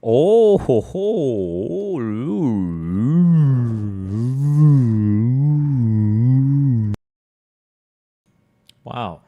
Oh, ho, ho. Wow.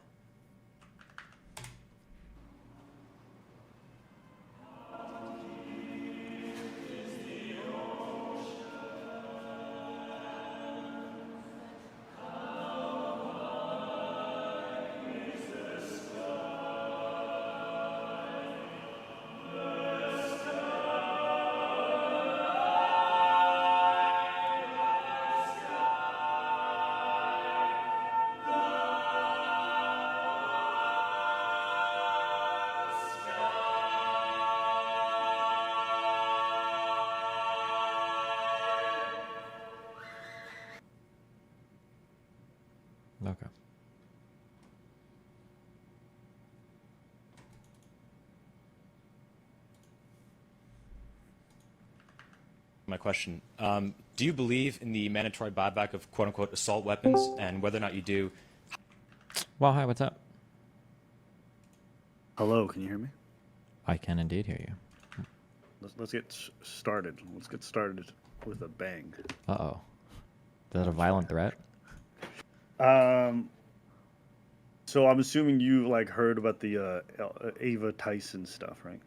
Okay. My question. Do you believe in the mandatory buyback of quote unquote assault weapons? And whether or not you do, Well, hi, what's up? Hello, can you hear me? I can indeed hear you. Let's get started. Let's get started with a bang. Uh-oh. Is that a violent threat? Um, so I'm assuming you like heard about the Ava Tyson stuff, right?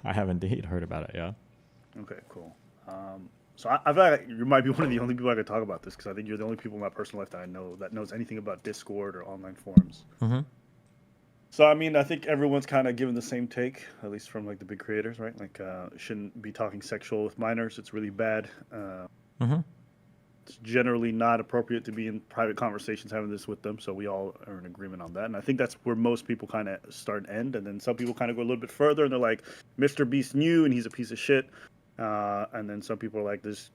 I have indeed heard about it, yeah. Okay, cool. I feel like you might be one of the only people I could talk about this because I think you're the only people in my personal life that I know that knows anything about Discord or online forums. Mm-hmm. So I mean, I think everyone's kind of given the same take, at least from like the big creators, right? Like, shouldn't be talking sexual with minors. It's really bad. Mm-hmm. It's generally not appropriate to be in private conversations having this with them. So we all are in agreement on that. And I think that's where most people kind of start and end. And then some people kind of go a little bit further and they're like, Mr. Beast knew and he's a piece of shit. And then some people are like, this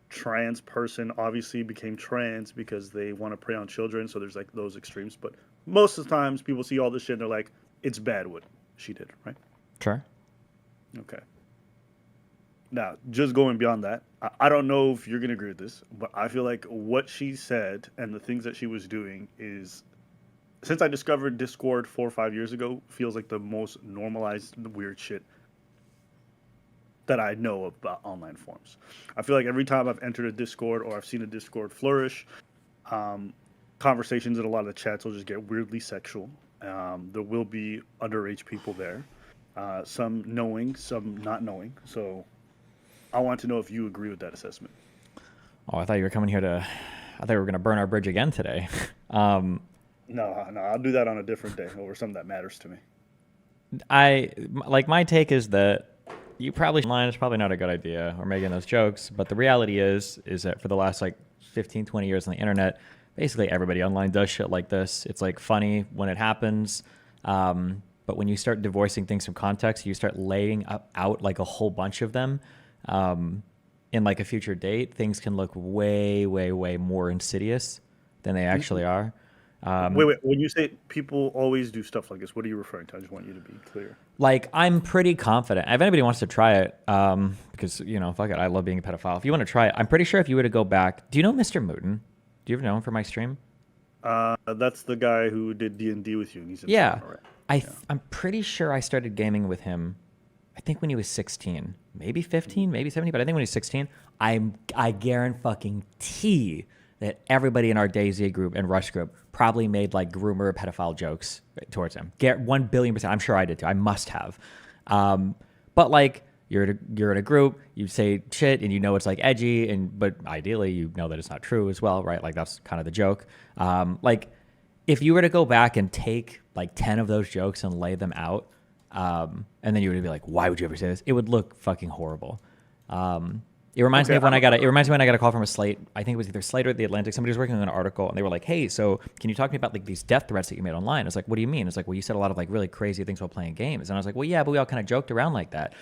trans person obviously became trans because they want to prey on children. So there's like those extremes. But most of the times people see all this shit and they're like, it's bad what she did, right? Sure. Okay. Now, just going beyond that, I don't know if you're going to agree with this, but I feel like what she said and the things that she was doing is, since I discovered Discord 4 or 5 years ago, feels like the most normalized weird shit that I know about online forums. I feel like every time I've entered a Discord or I've seen a Discord flourish, um, conversations in a lot of the chats will just get weirdly sexual. There will be underage people there, some knowing, some not knowing. So I want to know if you agree with that assessment. Oh, I thought you were coming here to... I thought we were going to burn our bridge again today. No, I'll do that on a different day over something that matters to me. My take is that you probably online is probably not a good idea or making those jokes, but the reality is that for the last like 15, 20 years on the internet, basically everybody online does shit like this. It's like funny when it happens. But when you start divorcing things from context, you start laying out like a whole bunch of them, in like a future date, things can look way, way, way more insidious than they actually are. Wait. When you say people always do stuff like this, what are you referring to? I just want you to be clear. Like, I'm pretty confident. If anybody wants to try it, because, you know, fuck it, I love being a pedophile. If you want to try it, I'm pretty sure if you were to go back, do you know Mr. Mooten? Do you ever know him from my stream? That's the guy who did D&D with you, and he's in Yeah. Toronto, right? I'm pretty sure I started gaming with him, I think when he was 16, maybe 15, maybe 17, but I think when he was 16, I guarantee that everybody in our DayZ group and Rush group probably made like groomer pedophile jokes towards him. 1 billion%. I'm sure I did too. I must have. But like you're in a group, you say shit and you know it's like edgy, but ideally you know that it's not true as well, right? Like that's kind of the joke. Like if you were to go back and take like 10 of those jokes and lay them out, and then you would be like, why would you ever say this? It would look fucking horrible. It reminds me of when it reminds me when I got a call from a Slate. I think it was either Slate or The Atlantic. Somebody was working on an article and they were like, hey, so can you talk to me about like these death threats that you made online? It's like, what do you mean? It's like, well, you said a lot of like really crazy things while playing games. And I was like, well, yeah, but we all kind of joked around like that.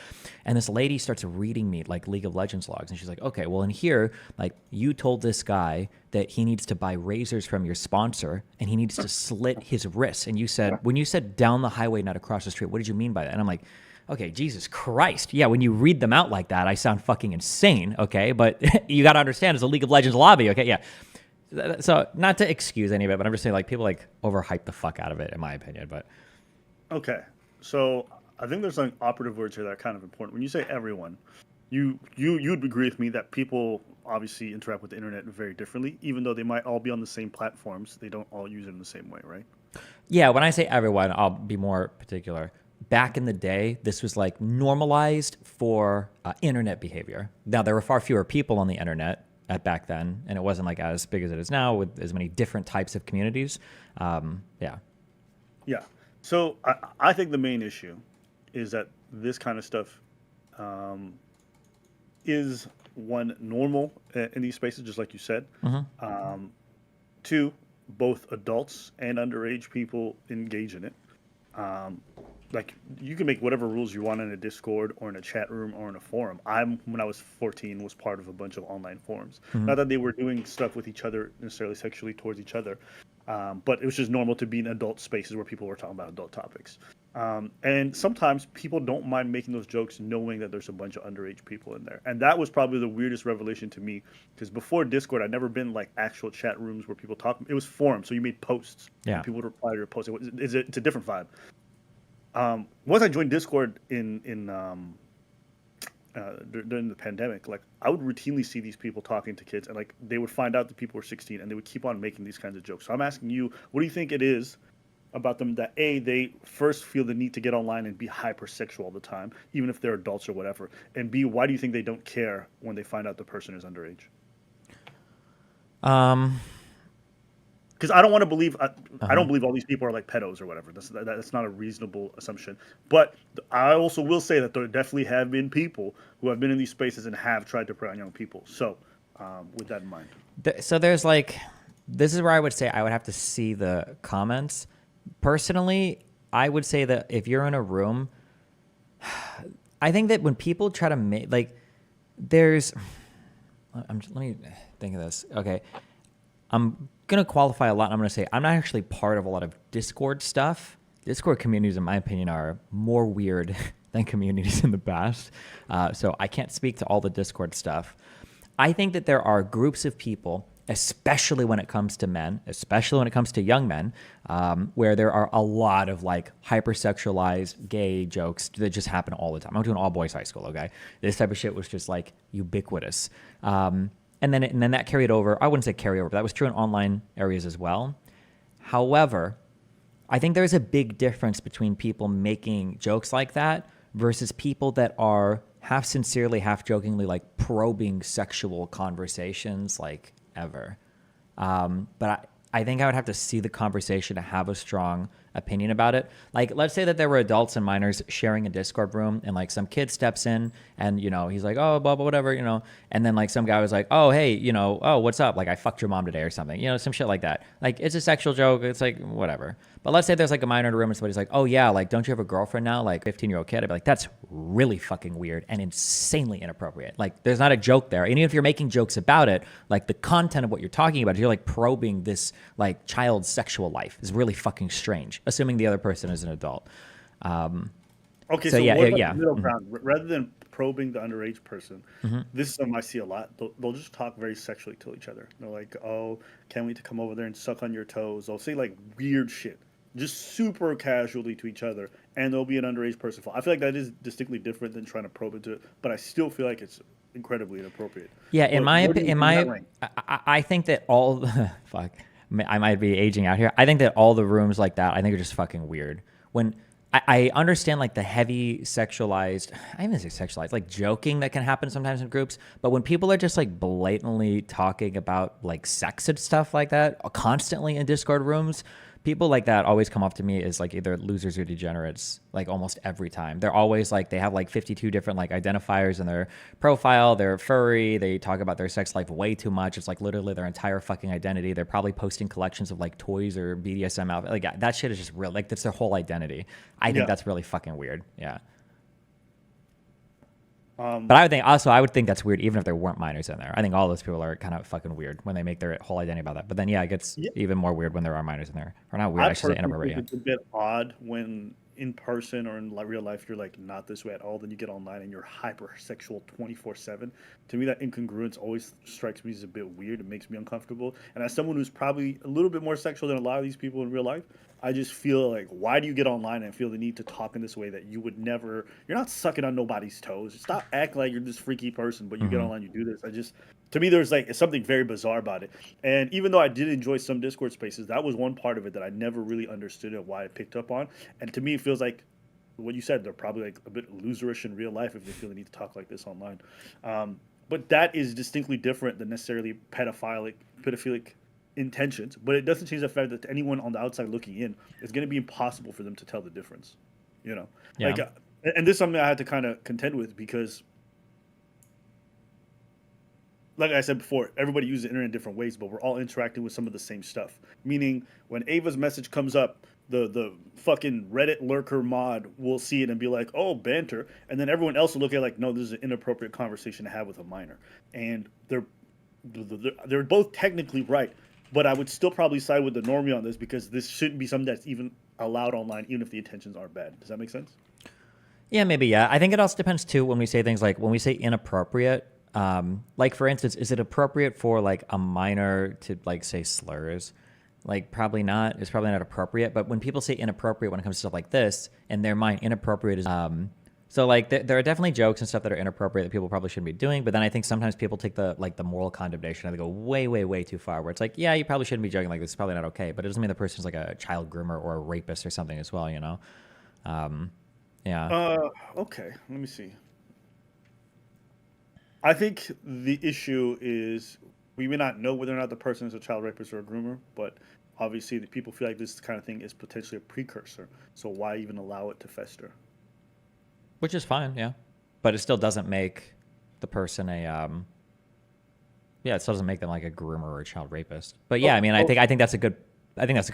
And this lady starts reading me like League of Legends logs. And she's like, okay, well in here, like you told this guy that he needs to buy razors from your sponsor and he needs to slit his wrists. And you said, when you said down the highway, not across the street, what did you mean by that? And I'm like, okay, Jesus Christ. Yeah, when you read them out like that, I sound fucking insane, okay? But you got to understand, it's a League of Legends lobby, okay? Yeah. So not to excuse any of it, but I'm just saying, like, people, like, overhype the fuck out of it, in my opinion, but... Okay, so I think there's like operative words here that are kind of important. When you say everyone, you'd agree with me that people obviously interact with the internet very differently, even though they might all be on the same platforms. They don't all use it in the same way, right? Yeah, when I say everyone, I'll be more particular. Back in the day, this was like normalized for internet behavior. Now, there were far fewer people on the internet at back then, and it wasn't like as big as it is now with as many different types of communities. Yeah. Yeah. So I think the main issue is that this kind of stuff um, is one normal in these spaces, just like you said. Um, two, both adults and underage people engage in it. Um, like you can make whatever rules you want in a Discord or in a chat room or in a forum. When I was 14 was part of a bunch of online forums. Not that they were doing stuff with each other necessarily sexually towards each other, but it was just normal to be in adult spaces where people were talking about adult topics. And sometimes people don't mind making those jokes knowing that there's a bunch of underage people in there. And that was probably the weirdest revelation to me because before Discord, I'd never been like actual chat rooms where people talk. It was forums, so you made posts Yeah. and people would reply to your posts. It's a different vibe. Once I joined Discord during the pandemic, like I would routinely see these people talking to kids, and like they would find out that people were 16, and they would keep on making these kinds of jokes. So I'm asking you, what do you think it is about them that they first feel the need to get online and be hypersexual all the time, even if they're adults or whatever, and B, why do you think they don't care when they find out the person is underage? Um, Because I don't want to believe I uh-huh. don't believe all these people are like pedos or whatever. That's not a reasonable assumption. But I also will say that there definitely have been people who have been in these spaces and have tried to prey on young people. So with that in mind, So there's like, this is where I would say I would have to see the comments. Personally, I would say that if you're in a room, I think that when people try to make like, there's, let me think of this. Okay, I'm gonna qualify a lot. And I'm gonna say I'm not actually part of a lot of Discord stuff. Discord communities, in my opinion, are more weird than communities in the past. So I can't speak to all the Discord stuff. I think that there are groups of people, especially when it comes to men, especially when it comes to young men, where there are a lot of like hypersexualized gay jokes that just happen all the time. I went to an all boys high school, okay? This type of shit was just like ubiquitous. And then that carried over. I wouldn't say carry over, but that was true in online areas as well. However, I think there's a big difference between people making jokes like that versus people that are half sincerely, half jokingly, like probing sexual conversations like ever. But I think I would have to see the conversation to have a strong opinion about it. Like, let's say that there were adults and minors sharing a Discord room, and like some kid steps in, and he's like, oh, blah blah whatever, and then like some guy was like, oh hey, oh what's up? Like I fucked your mom today or something, some shit like that. Like it's a sexual joke. It's like whatever. But let's say there's like a minor in the room and somebody's like, oh yeah, like don't you have a girlfriend now? Like 15-year-old kid. I'd be like, that's really fucking weird and insanely inappropriate. Like there's not a joke there. And even if you're making jokes about it, like the content of what you're talking about, you're like probing this like child's sexual life is really fucking strange, assuming the other person is an adult. okay. So So yeah, what about yeah. the middle Mhm. ground? Rather than probing the underage person, this is something I see a lot. They'll just talk very sexually to each other. They're like, "Oh, can't wait to come over there and suck on your toes." They'll say like weird shit, just super casually to each other, and there'll be an underage person. I feel like that is distinctly different than trying to probe into it, but I still feel like it's incredibly inappropriate. Yeah, in my Where do you in in that my, rank? I think that all fuck, I might be aging out here. I think that all the rooms like that, I think are just fucking weird. When I understand like the heavy sexualized, I even say sexualized, like joking that can happen sometimes in groups, but when people are just like blatantly talking about like sex and stuff like that constantly in Discord rooms, people like that always come up to me as like either losers or degenerates, like almost every time. They're always like, they have like 52 different like identifiers in their profile. They're furry. They talk about their sex life way too much. It's like literally their entire fucking identity. They're probably posting collections of like toys or BDSM outfits. Like that shit is just real. Like that's their whole identity. I think Yeah. that's really fucking weird. Yeah. Um, But I would think that's weird even if there weren't minors in there. I think all those people are kind of fucking weird when they make their whole identity about that. But then yeah, it gets yeah. even more weird when there are minors in there. Or not weird, I I should say personally inappropriate. think Yeah. it's a bit odd when in person or in real life you're like not this way at all. Then you get online and you're hypersexual 24/7. To me, that incongruence always strikes me as a bit weird. It makes me uncomfortable. And as someone who's probably a little bit more sexual than a lot of these people in real life, I just feel like, why do you get online and feel the need to talk in this way that you would never? You're not sucking on nobody's toes. Stop acting like you're this freaky person, but you get Hmm. online, you do this. To me, there's like something very bizarre about it. And even though I did enjoy some Discord spaces, that was one part of it that I never really understood of why I picked up on. And to me, it feels like what you said. They're probably like a bit loserish in real life if they feel the need to talk like this online. But that is distinctly different than necessarily pedophilic intentions. But it doesn't change the fact that to anyone on the outside looking in, it's going to be impossible for them to tell the difference. You know, Yeah. like, and this is something I had to kind of contend with because, like I said before, everybody uses the internet in different ways, but we're all interacting with some of the same stuff. Meaning, when Ava's message comes up, the fucking Reddit lurker mod will see it and be like, "Oh, banter," and then everyone else will look at it like, "No, this is an inappropriate conversation to have with a minor." And they're both technically right, but I would still probably side with the normie on this because this shouldn't be something that's even allowed online, even if the intentions aren't bad. Does that make sense? Yeah, maybe. Yeah, I think it also depends too when we say things like when we say inappropriate. Like for instance, is it appropriate for like a minor to like say slurs? Like probably not. It's probably not appropriate. But when people say inappropriate when it comes to stuff like this, in their mind, inappropriate is so like there are definitely jokes and stuff that are inappropriate that people probably shouldn't be doing. But then I think sometimes people take the moral condemnation and they go way too far. Where it's like, yeah, you probably shouldn't be joking like this. It's probably not okay. But it doesn't mean the person's like a child groomer or a rapist or something as well. You know. Yeah. Okay. Let me see. I think the issue is we may not know whether or not the person is a child rapist or a groomer, but obviously the people feel like this kind of thing is potentially a precursor. So why even allow it to fester? Which is fine, yeah, but it still doesn't make the person a yeah, it still doesn't make them like a groomer or a child rapist. But yeah, I mean, I think that's a good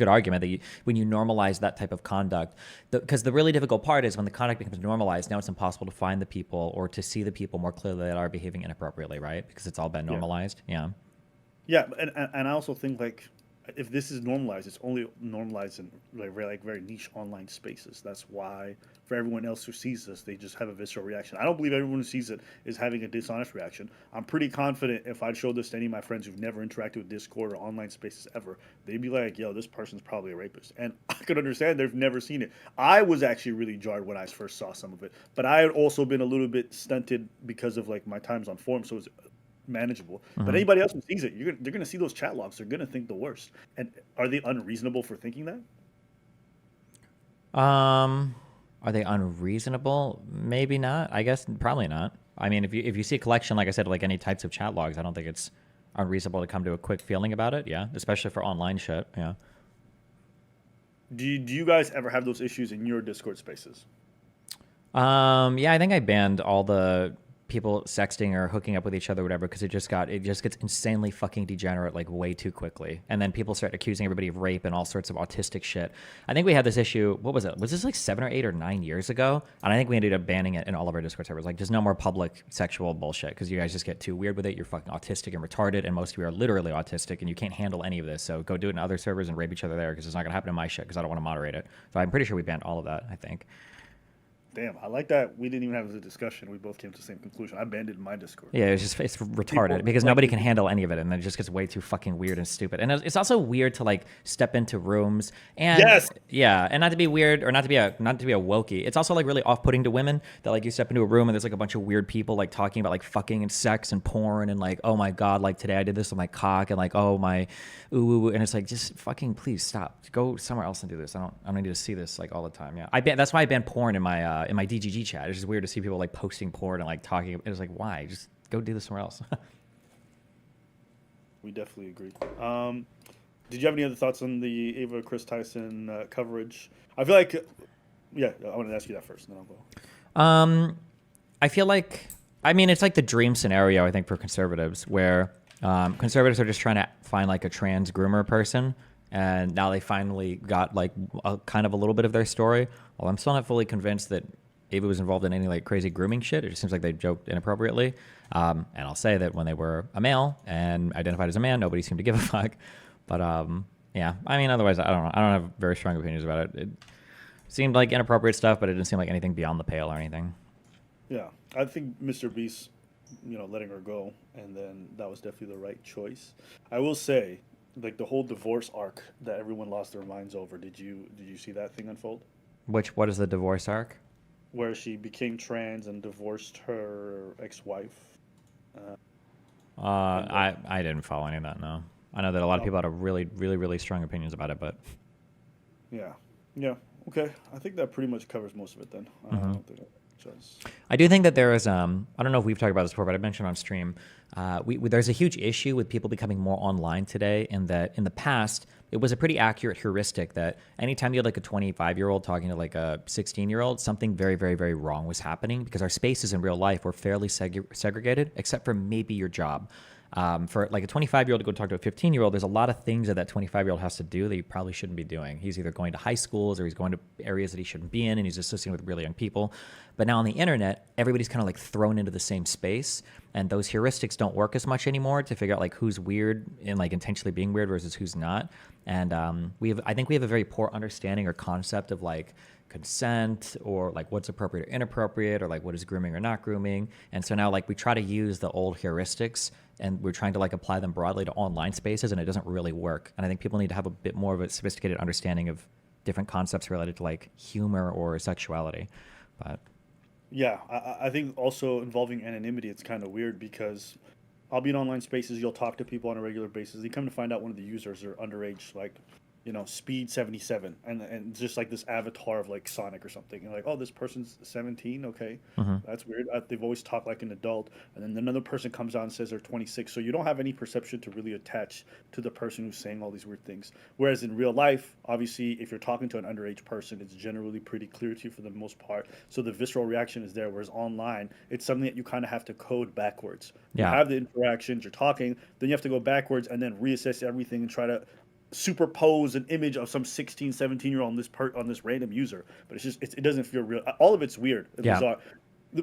argument that when you normalize that type of conduct, because the really difficult part is when the conduct becomes normalized. Now it's impossible to find the people or to see the people more clearly that are behaving inappropriately, right? Because it's all been Yeah. normalized. Yeah. Yeah, and I also think like if this is normalized, it's only normalized in like very niche online spaces. That's why for everyone else who sees this, they just have a visceral reaction. I don't believe everyone who sees it is having a dishonest reaction. I'm pretty confident if I showed this to any of my friends who've never interacted with Discord or online spaces ever, they'd be like, "Yo, this person's probably a rapist." And I could understand they've never seen it. I was actually really jarred when I first saw some of it, but I had also been a little bit stunted because of like my times on forums, so it was manageable. But Mm-hmm. anybody else who sees it, they're gonna see those chat logs. They're gonna think the worst. And are they unreasonable for thinking that? Are they unreasonable? Maybe not. I guess probably not. I mean, if you see a collection, like I said, like any types of chat logs, I don't think it's unreasonable to come to a quick feeling about it. Yeah, especially for online shit. Yeah. Do you guys ever have those issues in your Discord spaces? Yeah, I think I banned all the people sexting or hooking up with each other, or whatever, because it just gets insanely fucking degenerate like way too quickly, and then people start accusing everybody of rape and all sorts of autistic shit. I think we had this issue. What was it? Was this like 7 or 8 or 9 years ago? And I think we ended up banning it in all of our Discord servers. Like, just no more public sexual bullshit because you guys just get too weird with it. You're fucking autistic and retarded, and most of you are literally autistic, and you can't handle any of this. So go do it in other servers and rape each other there because it's not gonna happen in my shit because I don't want to moderate it. So I'm pretty sure we banned all of that. I think. Damn, I like that. We didn't even have a discussion. We both came to the same conclusion. I banned it in my Discord. Yeah, it's retarded People because like nobody to- can handle any of it, and then it just gets way too fucking weird and stupid. And it's also weird to like step into rooms and Yes! yeah, and not to be weird or not to be a wokey. It's also like really off-putting to women that like you step into a room and there's like a bunch of weird people like talking about like fucking and sex and porn and like, oh my god, like today I did this with my cock and like, oh my ooh, and it's like, just fucking please stop. Go somewhere else and do this. I don't need to see this like all the time. Yeah, that's why I banned porn in my DGG chat. It's just weird to see people like posting porn and like talking. It was like, why? Just go do this somewhere else. We definitely agree. Did you have any other thoughts on the Ava Chris Tyson coverage? I feel like, yeah, I want to ask you that first, and then I'll go. I feel like, I mean, it's like the dream scenario, I think, for conservatives, where conservatives are just trying to find like a trans groomer person, and now they finally got like a kind of a little bit of their story. Well, I'm still not fully convinced that Ava was involved in any like crazy grooming shit. It just seems like they joked inappropriately. And I'll say that when they were a male and identified as a man, nobody seemed to give a fuck. But yeah, I mean, otherwise, I don't know. I don't have very strong opinions about it. It seemed like inappropriate stuff, but it didn't seem like anything beyond the pale or anything. Yeah, I think Mr. Beast, letting her go, and then that was definitely the right choice. I will say, like the whole divorce arc that everyone lost their minds over. Did you see that thing unfold? What is the divorce arc? Where she became trans and divorced her ex-wife. Uh, and then, I didn't follow any of that. No, I know that a lot of oh, people had a really, really, really strong opinions about it, but yeah, yeah. Okay, I think that pretty much covers most of it then. I mhm. don't think just. I do think that there is. I don't know if we've talked about this before, but I mentioned on stream. There's a huge issue with people becoming more online today, and that in the past it was a pretty accurate heuristic that anytime you had like a 25-year-old talking to like a 16-year-old, something very, very, very wrong was happening because our spaces in real life were fairly segregated, except for maybe your job. For like a 25-year-old to go talk to a 15-year-old, there's a lot of things that 25-year-old has to do that he probably shouldn't be doing. He's either going to high schools or he's going to areas that he shouldn't be in, and he's associating with really young people. But now on the internet, everybody's kind of like thrown into the same space, and those heuristics don't work as much anymore to figure out like who's weird and like intentionally being weird versus who's not. And I think we have a very poor understanding or concept of like consent or like what's appropriate or inappropriate or like what is grooming or not grooming. And so now like we try to use the old heuristics and we're trying to like apply them broadly to online spaces, and it doesn't really work. And I think people need to have a bit more of a sophisticated understanding of different concepts related to like humor or sexuality. But Yeah, I think also involving anonymity, it's kind of weird because I'll be in online spaces. You'll talk to people on a regular basis. You come to find out one of the users are underage, like, Speed 77, and just like this avatar of like Sonic or something. You're like, oh, this person's 17. Okay, mhm. that's weird. They've always talked like an adult, and then another person comes out and says they're 26. So you don't have any perception to really attach to the person who's saying all these weird things. Whereas in real life, obviously, if you're talking to an underage person, it's generally pretty clear to you for the most part. So the visceral reaction is there. Whereas online, it's something that you kind of have to code backwards. You Yeah. have the interactions, you're talking, then you have to go backwards and then reassess everything and try to superpose an image of some 16, 17-year-old on this random user. But it doesn't feel real. All of it's weird and Yeah. bizarre,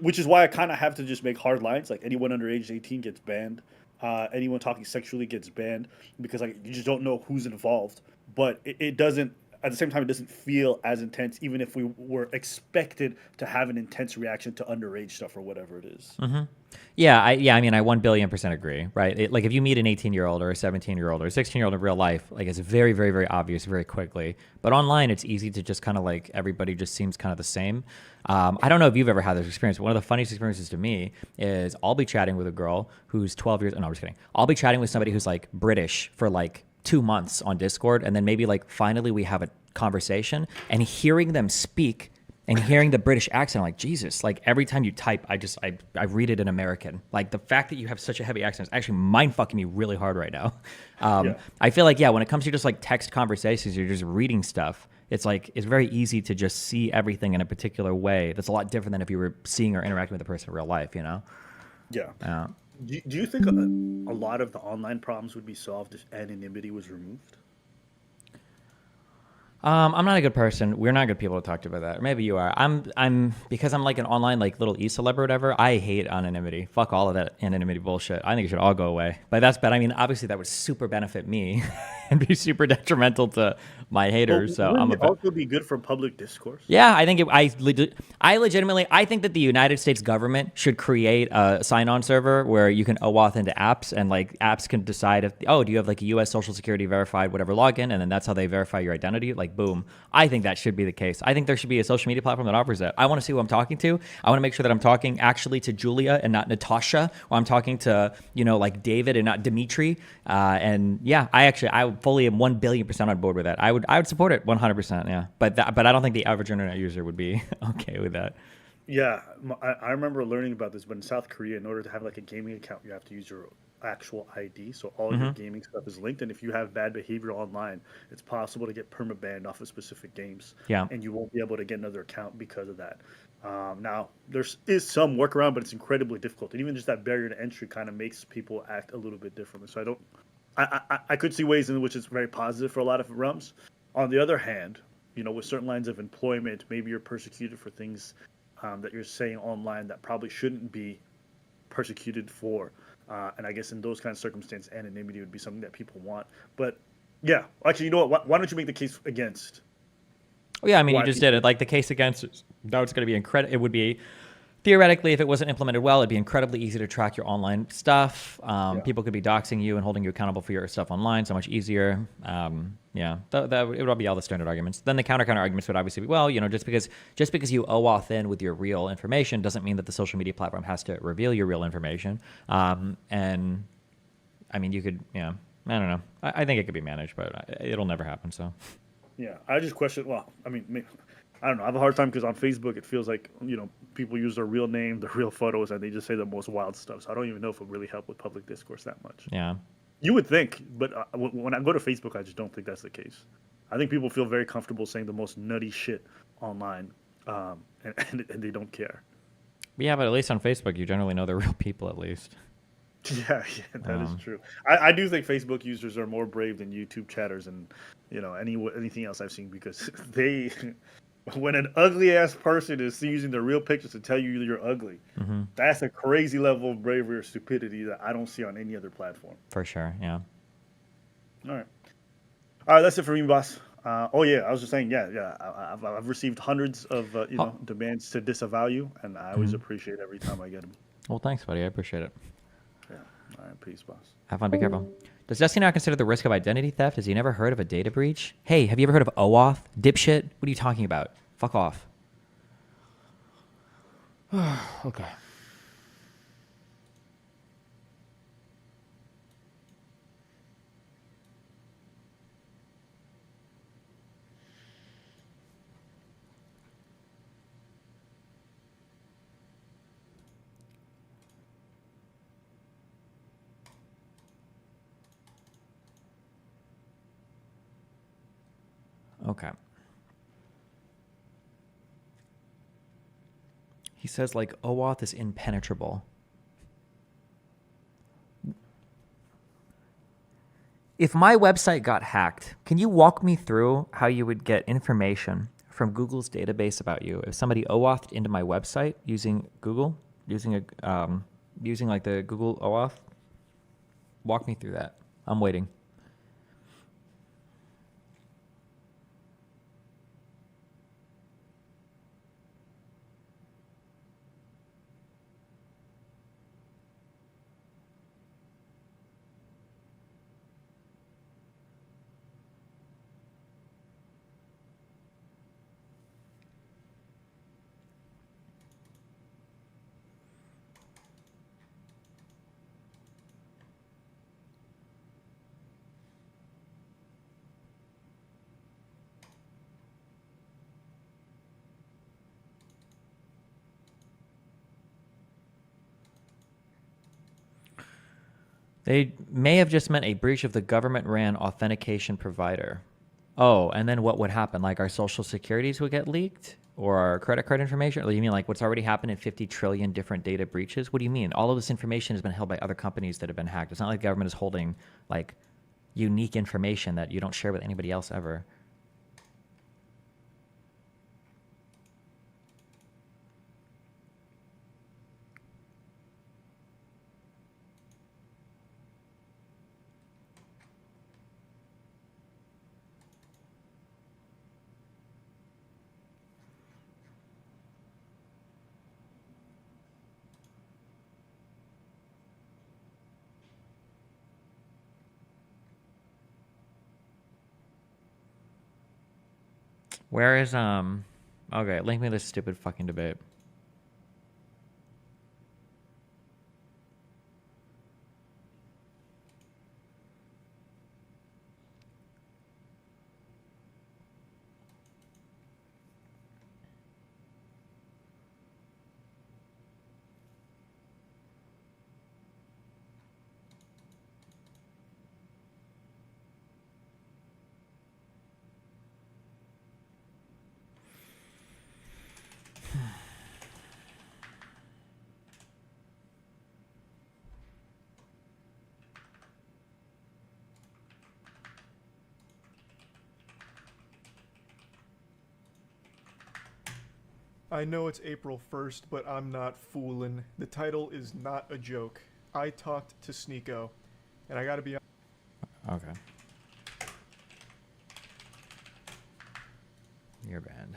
which is why I kind of have to just make hard lines. Like anyone under age 18 gets banned. Anyone talking sexually gets banned because like you just don't know who's involved. But it doesn't. At the same time, it doesn't feel as intense, even if we were expected to have an intense reaction to underage stuff or whatever it is. Yeah, I mean, I 1 billion% agree, right? Like, if you meet an 18-year-old or a 17-year-old or a 16-year-old in real life, like, it's very, very, very obvious very quickly. But online, it's easy to just kind of like everybody just seems kind of the same. I don't know if you've ever had this experience. One of the funniest experiences to me is I'll be chatting with a girl who's 12 years. Oh, no, I'm just kidding. I'll be chatting with somebody who's like British for like 2 months on Discord, and then maybe like finally we have a conversation, and hearing them speak and hearing the British accent, I'm like, Jesus, like every time you type, I read it in American. Like the fact that you have such a heavy accent is actually mind fucking me really hard right now. Yeah. I feel like, yeah, when it comes to just like text conversations, you're just reading stuff. It's like, it's very easy to just see everything in a particular way. That's a lot different than if you were seeing or interacting with the person in real life, you know? Yeah. Uh, Do you think a lot of the online problems would be solved if anonymity was removed? I'm not a good person. We're not good people to talk to about that. Or maybe you are. I'm because I'm like an online like little e-celeb or whatever. I hate anonymity. Fuck all of that anonymity bullshit. I think it should all go away. But that's bad. I mean, obviously that would super benefit me and be super detrimental to my But haters. So I'm wouldn't a it bit. also be good for public discourse? Yeah, I think I legitimately I think that the United States government should create a sign-on server where you can OAuth into apps, and like apps can decide if, oh, do you have like a U.S. Social Security verified whatever login, and then that's how they verify your identity. Like boom, I think that should be the case. I think there should be a social media platform that offers that. I want to see who I'm talking to. I want to make sure that I'm talking actually to Julia and not Natasha, or I'm talking to like David and not Dimitri. And yeah, I fully am 1 billion% on board with that. I would support it 100%. Yeah, but I don't think the average internet user would be okay with that. Yeah, I remember learning about this, but in South Korea, in order to have like a gaming account, you have to use your actual ID. So all your Hmm. gaming stuff is linked, and if you have bad behavior online, it's possible to get permabanned off of specific games, Yeah. and you won't be able to get another account because of that. Now, is some workaround, but it's incredibly difficult, and even just that barrier to entry kind of makes people act a little bit differently. So I don't, I could see ways in which it's very positive for a lot of realms. On the other hand, with certain lines of employment, maybe you're persecuted for things that you're saying online that probably shouldn't be persecuted for. And I guess in those kind of circumstances, anonymity would be something that people want. But yeah, actually, you know what? Why don't you make the case against Well, yeah, I mean, you why just did people? it. Like the case against, no, it's going to be incredible. It would be theoretically, if it wasn't implemented well, it'd be incredibly easy to track your online stuff. Yeah. People could be doxing you and holding you accountable for your stuff online so much easier. Yeah, it would all be all the standard arguments. Then the counter arguments would obviously be, well, just because you OAuth in with your real information doesn't mean that the social media platform has to reveal your real information. And I mean, you could, I don't know. I think it could be managed, but it'll never happen. So. Yeah, I just question. Well, I mean, I don't know. I have a hard time because on Facebook it feels like people use their real name, their real photos, and they just say the most wild stuff. So I don't even know if it really help with public discourse that much. Yeah. You would think, but when I go to Facebook, I just don't think that's the case. I think people feel very comfortable saying the most nutty shit online, and they don't care. Yeah, but at least on Facebook, you generally know they're real people, at least. Yeah, that is true. I do think Facebook users are more brave than YouTube chatters and anything else I've seen, because when an ugly ass person is using their real pictures to tell you you're ugly, that's a crazy level of bravery or stupidity that I don't see on any other platform. For sure, yeah. All right, that's it for me, boss. Oh yeah, I was just saying, I've received hundreds of demands to disavow you, and I always appreciate every time I get them. Well, thanks, buddy. I appreciate it. Yeah. All right, peace, boss. Have fun. Be careful. Does Dusty not consider the risk of identity theft? Has he never heard of a data breach? Hey, have you ever heard of OAuth? Dipshit? What are you talking about? Fuck off. Okay. Okay. He says, like, OAuth is impenetrable. If my website got hacked, can you walk me through how you would get information from Google's database about you? If somebody OAuthed into my website using Google, using like the Google OAuth, walk me through that. I'm waiting. They may have just meant a breach of the government-ran authentication provider. Oh, and then what would happen? Like our social securities would get leaked? Or our credit card information? Or you mean like what's already happened in 50 trillion different data breaches? What do you mean? All of this information has been held by other companies that have been hacked. It's not like the government is holding like unique information that you don't share with anybody else ever. Where is okay, link me this stupid fucking debate. I know it's April 1st, but I'm not foolin'. The title is not a joke. I talked to Sneeko, and I gotta be honest. Okay. You're banned.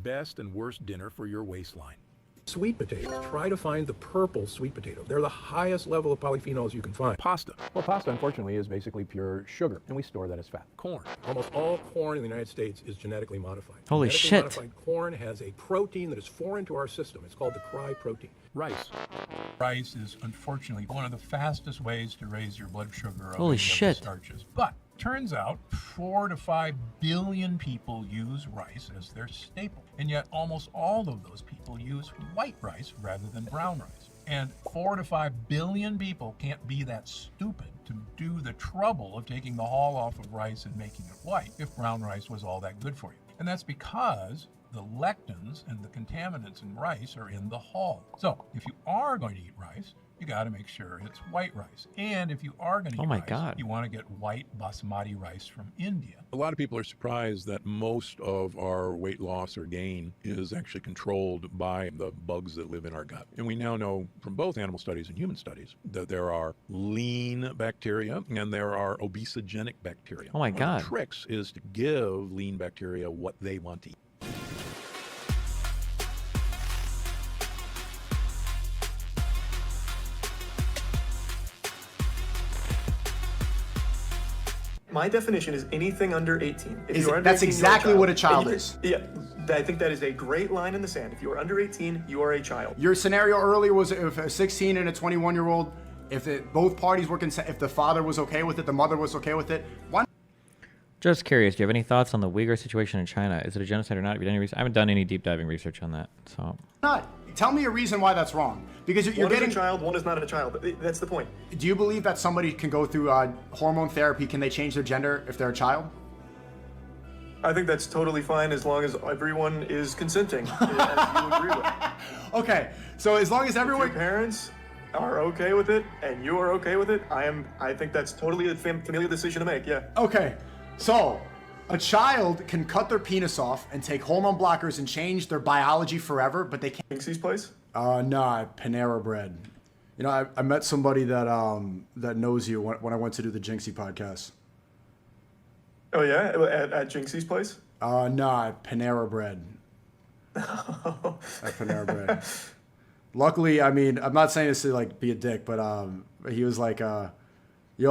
best and worst dinner for your waistline. Sweet potatoes. Try to find the purple sweet potato. They're the highest level of polyphenols you can find. Pasta. Well, pasta, unfortunately, is basically pure sugar, and we store that as fat. Corn. Almost all corn in the United States is genetically modified. Holy Genetically shit. modified corn has a protein that is foreign to our system. It's called the cry protein. Rice. Rice is, unfortunately, one of the fastest ways to raise your blood sugar of Holy any of the shit. starches. But turns out 4 to 5 billion people use rice as their staple. And yet almost all of those people use white rice rather than brown rice. And 4 to 5 billion people can't be that stupid to do the trouble of taking the hull off of rice and making it white if brown rice was all that good for you. And that's because the lectins and the contaminants in rice are in the hull. So if you are going to eat rice, you got to make sure it's white rice. And if you are going to eat my rice, God. you want to get white basmati rice from India. A lot of people are surprised that most of our weight loss or gain is actually controlled by the bugs that live in our gut. And we now know from both animal studies and human studies that there are lean bacteria and there are obesogenic bacteria. Oh my One of God. the tricks is to give lean bacteria what they want to eat. My definition is anything under 18. If Is you are it- under that's 18, you're a exactly child. what a child And you is. can- Yeah, I think that is a great line in the sand. If you are under 18, you are a child. Your scenario earlier was if a 16 and a 21-year-old, both parties were consent, if the father was okay with it, the mother was okay with it. Why Just curious, do you have any thoughts on the Uyghur situation in China? Is it a genocide or not? Have you done any research? I haven't done any deep diving research on that. So not? Tell me a reason why that's wrong. Because you're One is getting. a child, one is not a child. That's the point. Do you believe that somebody can go through hormone therapy? Can they change their gender if they're a child? I think that's totally fine as long as everyone is consenting, as you agree with. Okay, so as long as Your everyone. parents are okay with it, and you are okay with it, I think that's totally a familial decision to make, yeah. Okay, so a child can cut their penis off and take hormone blockers and change their biology forever, but they can't. Jinxie's place? Nah, Panera Bread. You know, I met somebody that that knows you when I went to do the Jinxie podcast. Oh yeah, at Jinxie's place? Nah, Panera Bread. At Panera Bread. Luckily, I mean, I'm not saying this to like be a dick, but he was like, "Yo,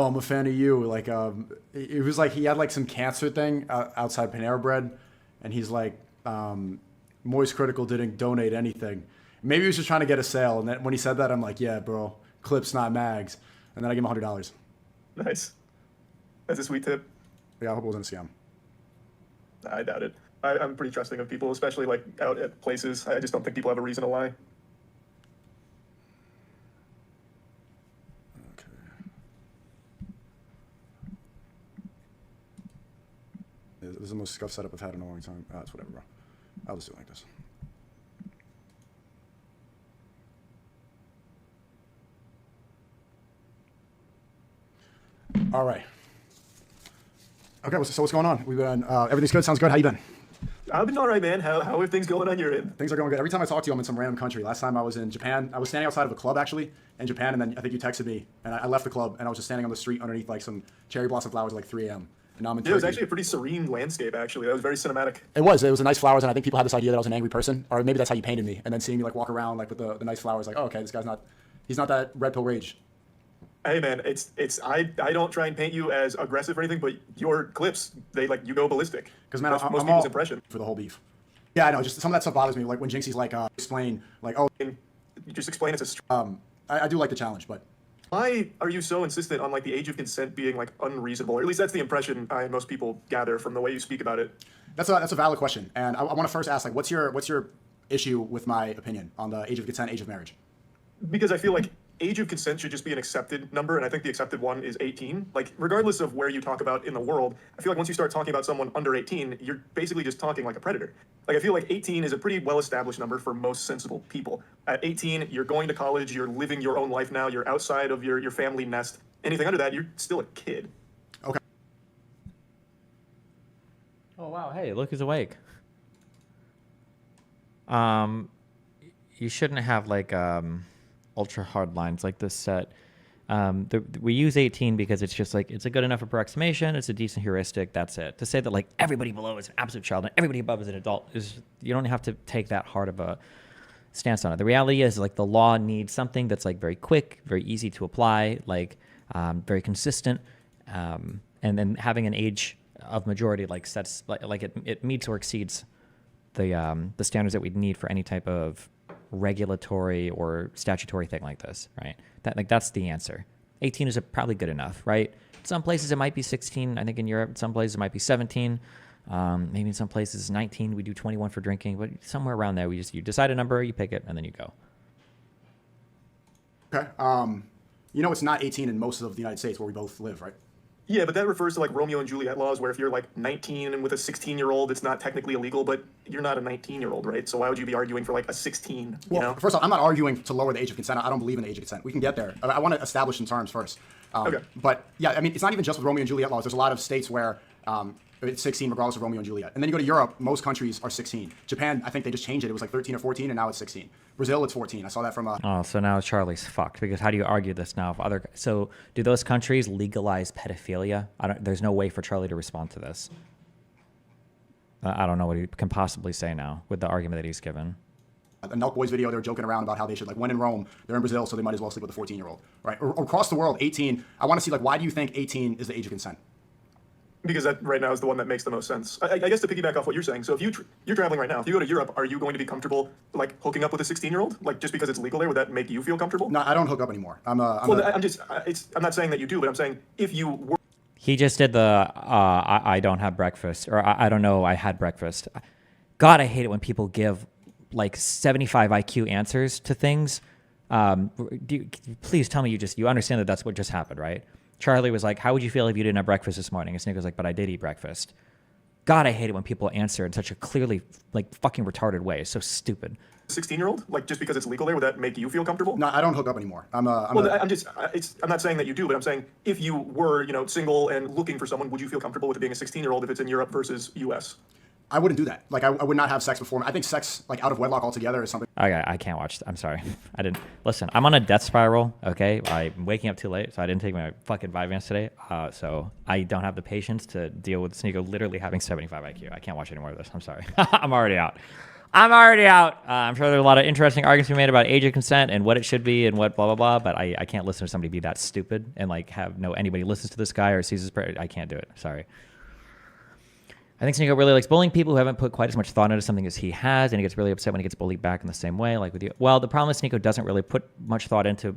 I'm a fan of you." Like, it was like he had like some cancer thing outside Panera Bread, and he's like, Moist Critical didn't donate anything. Maybe he was just trying to get a sale, and then when he said that, I'm like, "Yeah, bro, clips not mags," and then I give him $100. Nice. That's a sweet tip. Yeah, I hope it wasn't a scam. I doubt it. I'm pretty trusting of people, especially like out at places. I just don't think people have a reason to lie. Okay. This is the most scuffed setup I've had in a long time. It's whatever, bro. I'll just do it like this. All right. Okay, so what's going on? We've been everything's good. Sounds good. How you been? I've been all right, man. How are things going on your end? Things are going good. Every time I talk to you, I'm in some random country. Last time I was in Japan. I was standing outside of a club actually in Japan, and then I think you texted me, and I left the club, and I was just standing on the street underneath like some cherry blossom flowers at like 3 a.m. And now I'm in Yeah, it was Turkey. actually a pretty serene landscape, actually. That was very cinematic. It was a nice flowers, and I think people had this idea that I was an angry person, or maybe that's how you painted me. And then seeing me like walk around like with the nice flowers, like, oh, okay, this guy's not, he's not that red pill rage. Hey, man, I don't try and paint you as aggressive or anything, but your clips, you go ballistic. Because man, That's I'm most all people's impression. for the whole beef. Yeah, I know. Just some of that stuff bothers me. Like when Jinxie's like explain, like, oh, And you just explain it's a. I do like the challenge, but Why are you so insistent on like the age of consent being like unreasonable? Or at least that's the impression most people gather from the way you speak about it. that's a valid question. And I want to first ask, like, what's your issue with my opinion on the age of consent, age of marriage? Because I feel like age of consent should just be an accepted number, and I think the accepted one is 18. Like, regardless of where you talk about in the world, I feel like once you start talking about someone under 18, you're basically just talking like a predator. Like, I feel like 18 is a pretty well-established number for most sensible people. At 18, you're going to college, you're living your own life now, you're outside of your family nest. Anything under that, you're still a kid. Okay. Oh wow! Hey, look who's awake. You shouldn't have like ultra hard lines like this set. We use 18 because it's just like, it's a good enough approximation. It's a decent heuristic. That's it. To say that like everybody below is an absolute child and everybody above is an adult is, you don't have to take that hard of a stance on it. The reality is like the law needs something that's like very quick, very easy to apply, like very consistent. And then having an age of majority like sets, like it meets or exceeds the standards that we'd need for any type of regulatory or statutory thing like this, right? That's the answer. 18 is probably good enough, right? Some places it might be 16. I think in Europe, some places it might be 17. Maybe in some places 19. We do 21 for drinking, but somewhere around there, you decide a number, you pick it, and then you go. Okay. It's not 18 in most of the United States where we both live, right? Yeah, but that refers to like Romeo and Juliet laws, where if you're like 19 and with a 16-year-old, it's not technically illegal, but you're not a 19-year-old, right? So why would you be arguing for like a 16? Well, you know? first of all, I'm not arguing to lower the age of consent. I don't believe in the age of consent. We can get there. I want to establish some terms first. Okay. But yeah, I mean, it's not even just with Romeo and Juliet laws. There's a lot of states where it's 16 regardless of Romeo and Juliet. And then you go to Europe, most countries are 16. Japan, I think they just changed it. It was like 13 or 14, and now it's 16. Brazil, it's 14. I saw that from Oh, so now Charlie's fucked, because how do you argue this now? So do those countries legalize pedophilia? There's no way for Charlie to respond to this. I don't know what he can possibly say now with the argument that he's given. the Nelk Boys video. They were joking around about how they should, like, when in Rome, they're in Brazil, so they might as well sleep with a 14-year-old, right? Or across the world, 18. I want to see, like, why do you think 18 is the age of consent? Because that right now is the one that makes the most sense. I guess to piggyback off what you're saying, so if you're traveling right now, if you go to Europe, are you going to be comfortable like hooking up with a 16-year-old? Like just because it's legal there, would that make you feel comfortable? No, I don't hook up anymore. I'm not saying that you do, but I'm saying if you were. He just did the I don't have breakfast, or I don't know, I had breakfast. God, I hate it when people give like 75 IQ answers to things. Please tell me you understand that that's what just happened, right? Charlie was like, how would you feel if you didn't have breakfast this morning? And Sneak was like, but I did eat breakfast. God, I hate it when people answer in such a clearly like fucking retarded way. It's so stupid. 16-year-old, like just because it's legal there, would that make you feel comfortable? No, I don't hook up anymore. I'm not saying that you do, but I'm saying if you were, single and looking for someone, would you feel comfortable with it being a 16-year-old if it's in Europe versus US? I wouldn't do that. Like, I would not have sex before. I think sex, like, out of wedlock altogether is something. I can't watch. I'm sorry. I didn't. Listen, I'm on a death spiral, okay? I'm waking up too late, so I didn't take my fucking Vyvanse today. So I don't have the patience to deal with Sneeko literally having 75 IQ. I can't watch any more of this. I'm sorry. I'm already out. I'm sure there's a lot of interesting arguments to be made about age of consent and what it should be and what blah, blah, blah, but I can't listen to somebody be that stupid and, like, anybody listens to this guy or sees his prayer. I can't do it. Sorry. I think Sneeko really likes bullying people who haven't put quite as much thought into something as he has, and he gets really upset when he gets bullied back in the same way, like with you. Well, the problem is Sneeko doesn't really put much thought into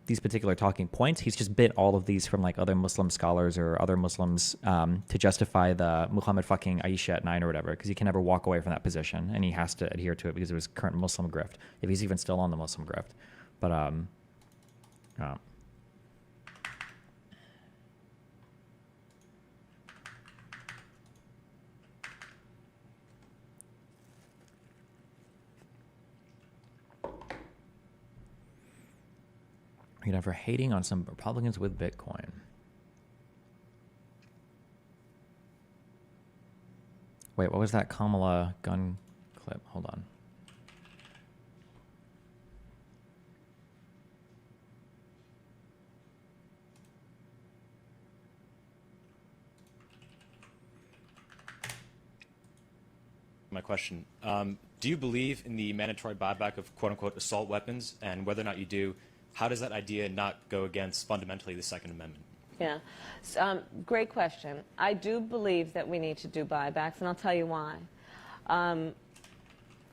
these particular talking points. He's just bit all of these from like other Muslim scholars or other Muslims to justify the Muhammad fucking Aisha at 9 or whatever, because he can never walk away from that position, and he has to adhere to it because of his current Muslim grift, if he's even still on the Muslim grift. But for hating on some Republicans with Bitcoin. Wait, what was that Kamala gun clip? Hold on. My question, do you believe in the mandatory buyback of quote-unquote assault weapons? And whether or not you do, how does that idea not go against fundamentally the Second Amendment? Yeah, great question. I do believe that we need to do buybacks, and I'll tell you why.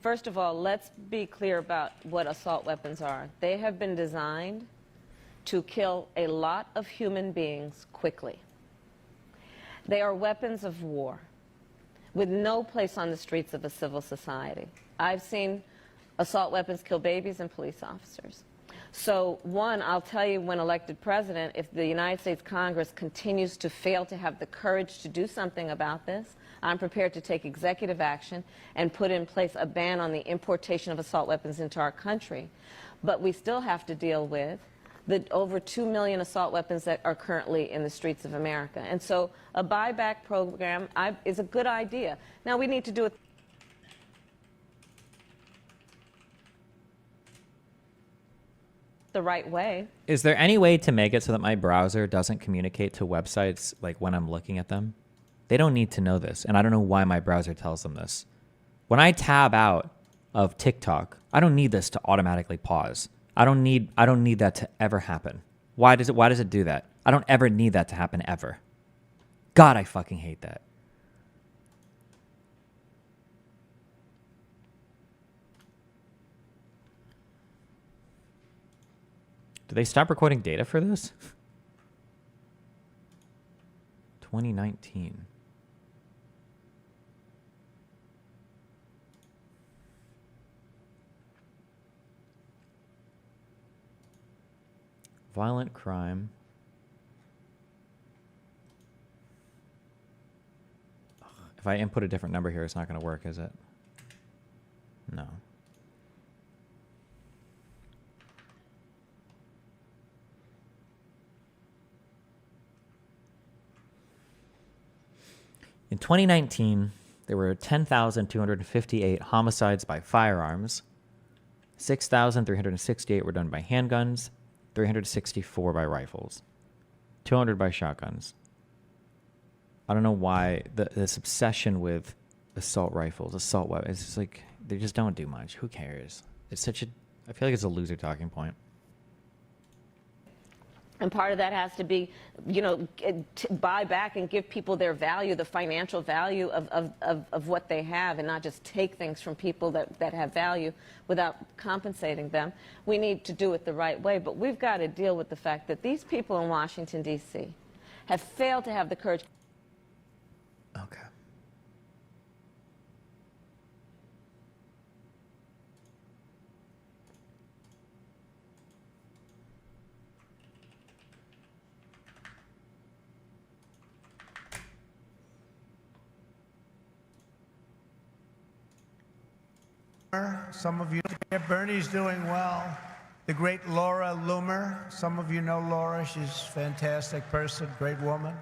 First of all, let's be clear about what assault weapons are. They have been designed to kill a lot of human beings quickly. They are weapons of war with no place on the streets of a civil society. I've seen assault weapons kill babies and police officers. So, one, I'll tell you, when elected president, if the United States Congress continues to fail to have the courage to do something about this, I'm prepared to take executive action and put in place a ban on the importation of assault weapons into our country. But we still have to deal with the over 2 million assault weapons that are currently in the streets of America. And so a buyback program is a good idea. Now, we need to do it. the right way. Is there any way to make it so that my browser doesn't communicate to websites like when I'm looking at them? They don't need to know this, and I don't know why my browser tells them this. When I tab out of TikTok, I don't need this to automatically pause. I don't need that to ever happen. Why does it do that? I don't ever need that to happen ever. God, I fucking hate that. Did they stop recording data for this? 2019. Violent crime. If I input a different number here, it's not going to work, is it? No. In 2019, there were 10,258 homicides by firearms. 6,368 were done by handguns. 364 by rifles. 200 by shotguns. I don't know why this obsession with assault rifles, assault weapons, it's just like, they just don't do much. Who cares? It's such a, I feel like it's a loser talking point. And part of that has to be, to buy back and give people their value, the financial value of what they have, and not just take things from people that have value without compensating them. We need to do it the right way, but we've got to deal with the fact that these people in Washington, D.C. have failed to have the courage. Okay. Some of you, Bernie's doing well. The great Laura Loomer, some of you know Laura, she's a fantastic person, great woman,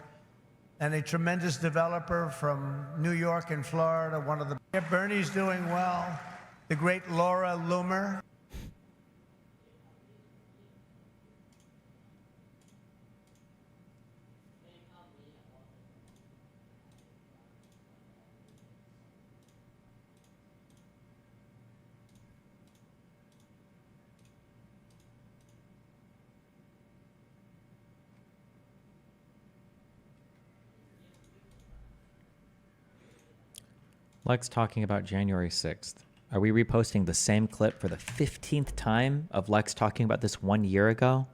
and a tremendous developer from New York and Florida, one of the, Bernie's doing well. The great Laura Loomer. Lex talking about January 6th. Are we reposting the same clip for the 15th time of Lex talking about this 1 year ago?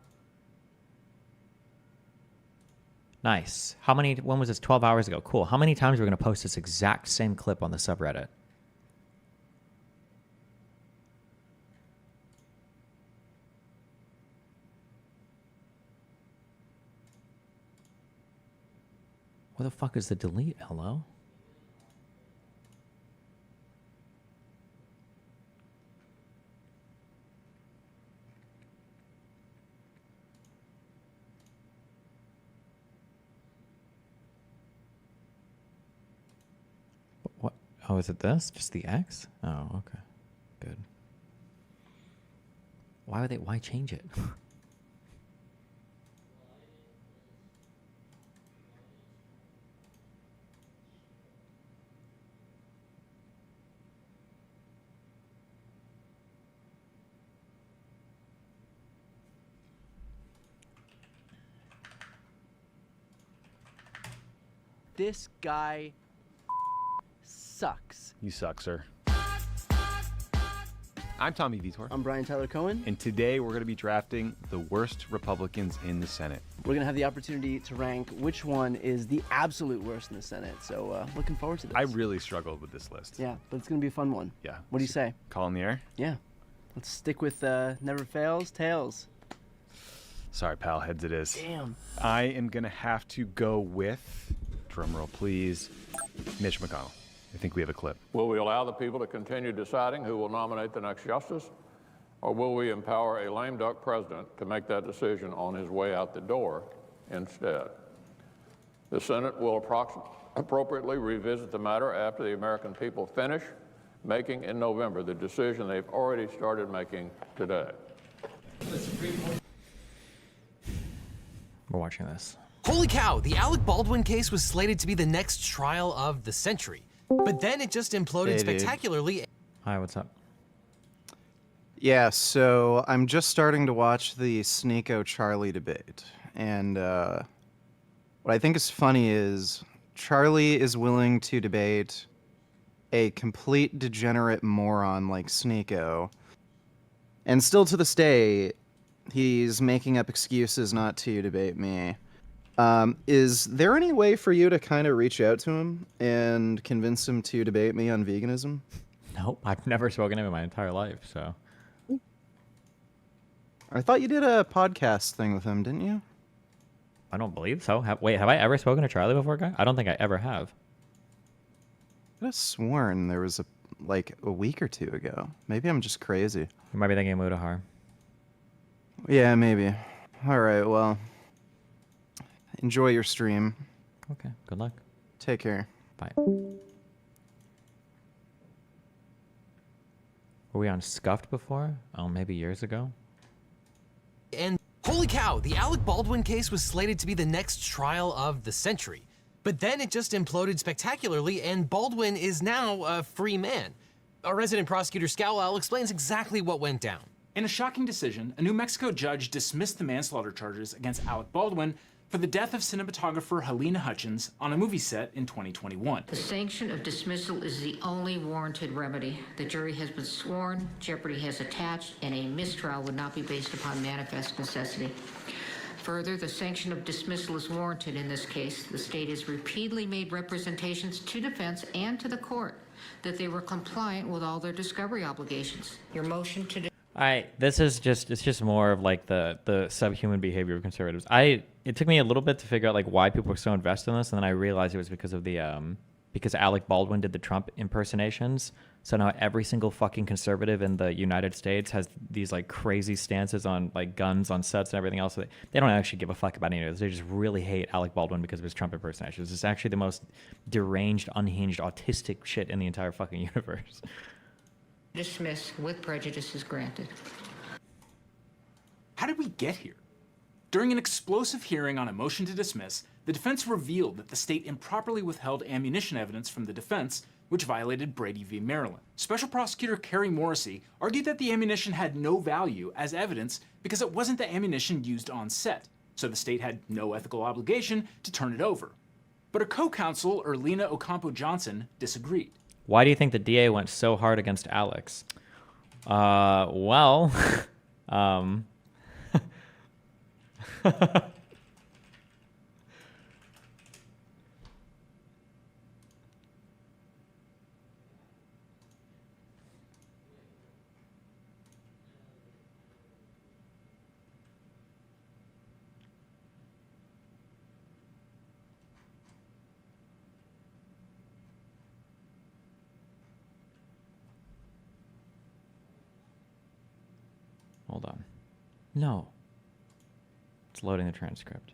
Nice. When was this? 12 hours ago. Cool. How many times are we going to post this exact same clip on the subreddit? Where the fuck is the delete? Hello? What? Oh, is it this? Just the X? Oh, okay. Good. Why change it? This guy sucks. You suck, sir. I'm Tommy Vitor. I'm Brian Tyler Cohen. And today we're going to be drafting the worst Republicans in the Senate. We're going to have the opportunity to rank which one is the absolute worst in the Senate. So looking forward to this. I really struggled with this list. Yeah, but it's going to be a fun one. Yeah. What do you say? Call in the air? Yeah. Let's stick with never fails, tails. Sorry, pal. Heads it is. Damn. I am going to have to go with, drumroll please, Mitch McConnell. I think we have a clip. Will we allow the people to continue deciding who will nominate the next justice? Or will we empower a lame duck president to make that decision on his way out the door instead? The Senate will appropriately revisit the matter after the American people finish making in November the decision they've already started making today. We're watching this. Holy cow, the Alec Baldwin case was slated to be the next trial of the century. But then it just imploded Hey, dude. spectacularly. Hi, what's up? Yeah, so I'm just starting to watch the Sneeko Charlie debate. And what I think is funny is Charlie is willing to debate a complete degenerate moron like Sneeko. And still to this day, he's making up excuses not to debate me. Is there any way for you to kind of reach out to him and convince him to debate me on veganism? Nope, I've never spoken to him in my entire life, so. I thought you did a podcast thing with him, didn't you? I don't believe so. Wait, have I ever spoken to Charlie before, guy? I don't think I ever have. I could have sworn there was a week or two ago. Maybe I'm just crazy. You might be thinking of Mudahar. Yeah, maybe. All right, well, enjoy your stream. Okay, good luck. Take care. Bye. Were we on Scuffed before? Oh, maybe years ago? And holy cow, the Alec Baldwin case was slated to be the next trial of the century. But then it just imploded spectacularly, and Baldwin is now a free man. Our resident prosecutor Scowell explains exactly what went down. In a shocking decision, a New Mexico judge dismissed the manslaughter charges against Alec Baldwin for the death of cinematographer Helena Hutchins on a movie set in 2021. The sanction of dismissal is the only warranted remedy. The jury has been sworn, jeopardy has attached, and a mistrial would not be based upon manifest necessity. Further, the sanction of dismissal is warranted in this case. The state has repeatedly made representations to defense and to the court that they were compliant with all their discovery obligations. Your motion to This is just more of like the subhuman behavior of conservatives. It took me a little bit to figure out like why people were so invested in this, and then I realized it was because of because Alec Baldwin did the Trump impersonations. So now every single fucking conservative in the United States has these like crazy stances on like guns on sets and everything else. So they don't actually give a fuck about any of this. They just really hate Alec Baldwin because of his Trump impersonations. It's actually the most deranged, unhinged, autistic shit in the entire fucking universe. dismiss with prejudice is granted. How did we get here? During an explosive hearing on a motion to dismiss, the defense revealed that the state improperly withheld ammunition evidence from the defense, which violated Brady v. Maryland. Special Prosecutor Kerry Morrissey argued that the ammunition had no value as evidence because it wasn't the ammunition used on set, so the state had no ethical obligation to turn it over. But her co-counsel, Erlina Ocampo-Johnson, disagreed. Why do you think the DA went so hard against Alex? Well, hold on. No. It's loading the transcript.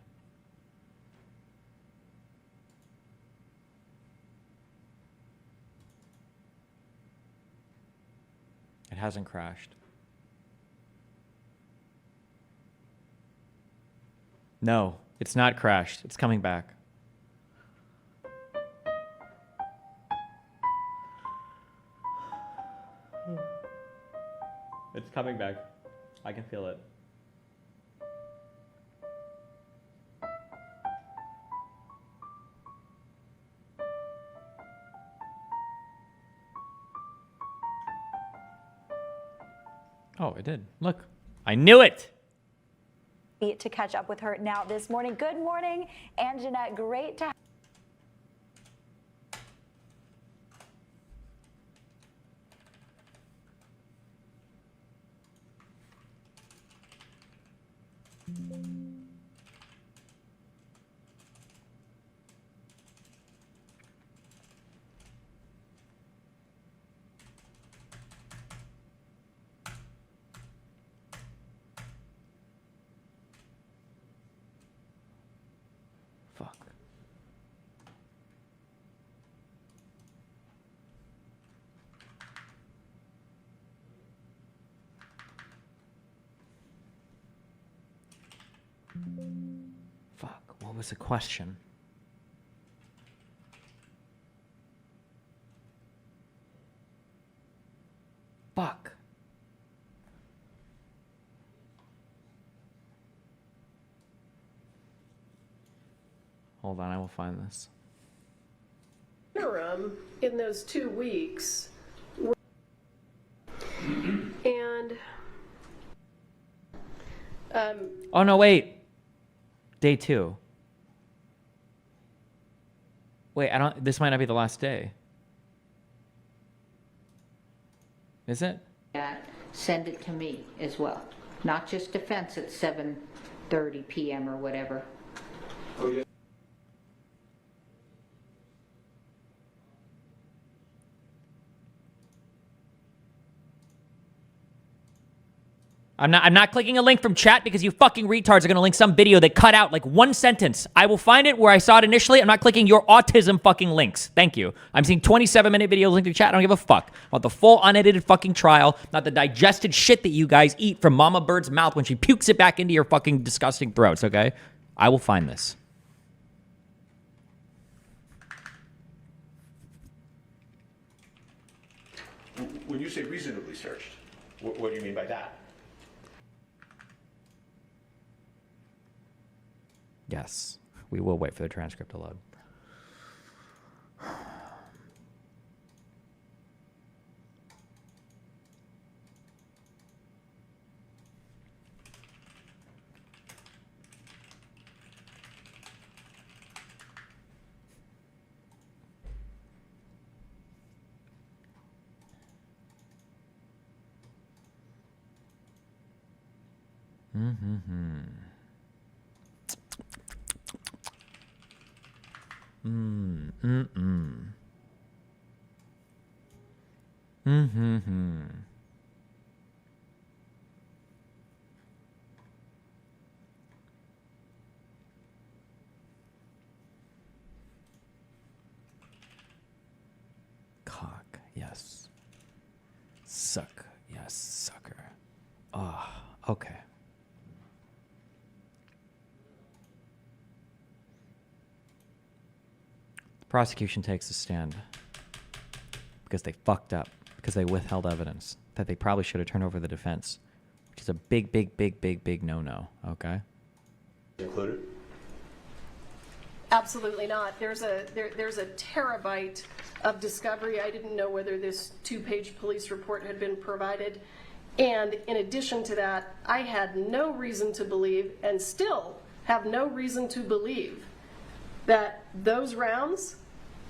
It hasn't crashed. No, it's not crashed. It's coming back. It's coming back. I can feel it. Oh, it did. Look, I knew it. To catch up with her now this morning. Good morning, and Jeanette, great to have Fuck. What was the question? Fuck. Hold on, I will find this. Interim in those 2 weeks, and Oh no, wait. Day 2. Wait, this might not be the last day. Is it? Send it to me as well, not just defense at 7:30 p.m. or whatever. Oh, yeah. I'm not clicking a link from chat because you fucking retards are going to link some video that cut out like 1 sentence. I will find it where I saw it initially. I'm not clicking your autism fucking links. Thank you. I'm seeing 27-minute videos linked to chat. I don't give a fuck. I want the full unedited fucking trial, not the digested shit that you guys eat from Mama Bird's mouth when she pukes it back into your fucking disgusting throats, okay? I will find this. When you say reasonably searched, what do you mean by that? Yes. We will wait for the transcript to load. Cock, yes. Suck, yes, sucker. Oh, okay. The prosecution takes a stand because they fucked up, because they withheld evidence that they probably should have turned over the defense, which is a big, big, big, big, big no-no, okay? Included? absolutely not. There's a terabyte of discovery. I didn't know whether this 2-page police report had been provided. And in addition to that, I had no reason to believe, and still have no reason to believe, that those rounds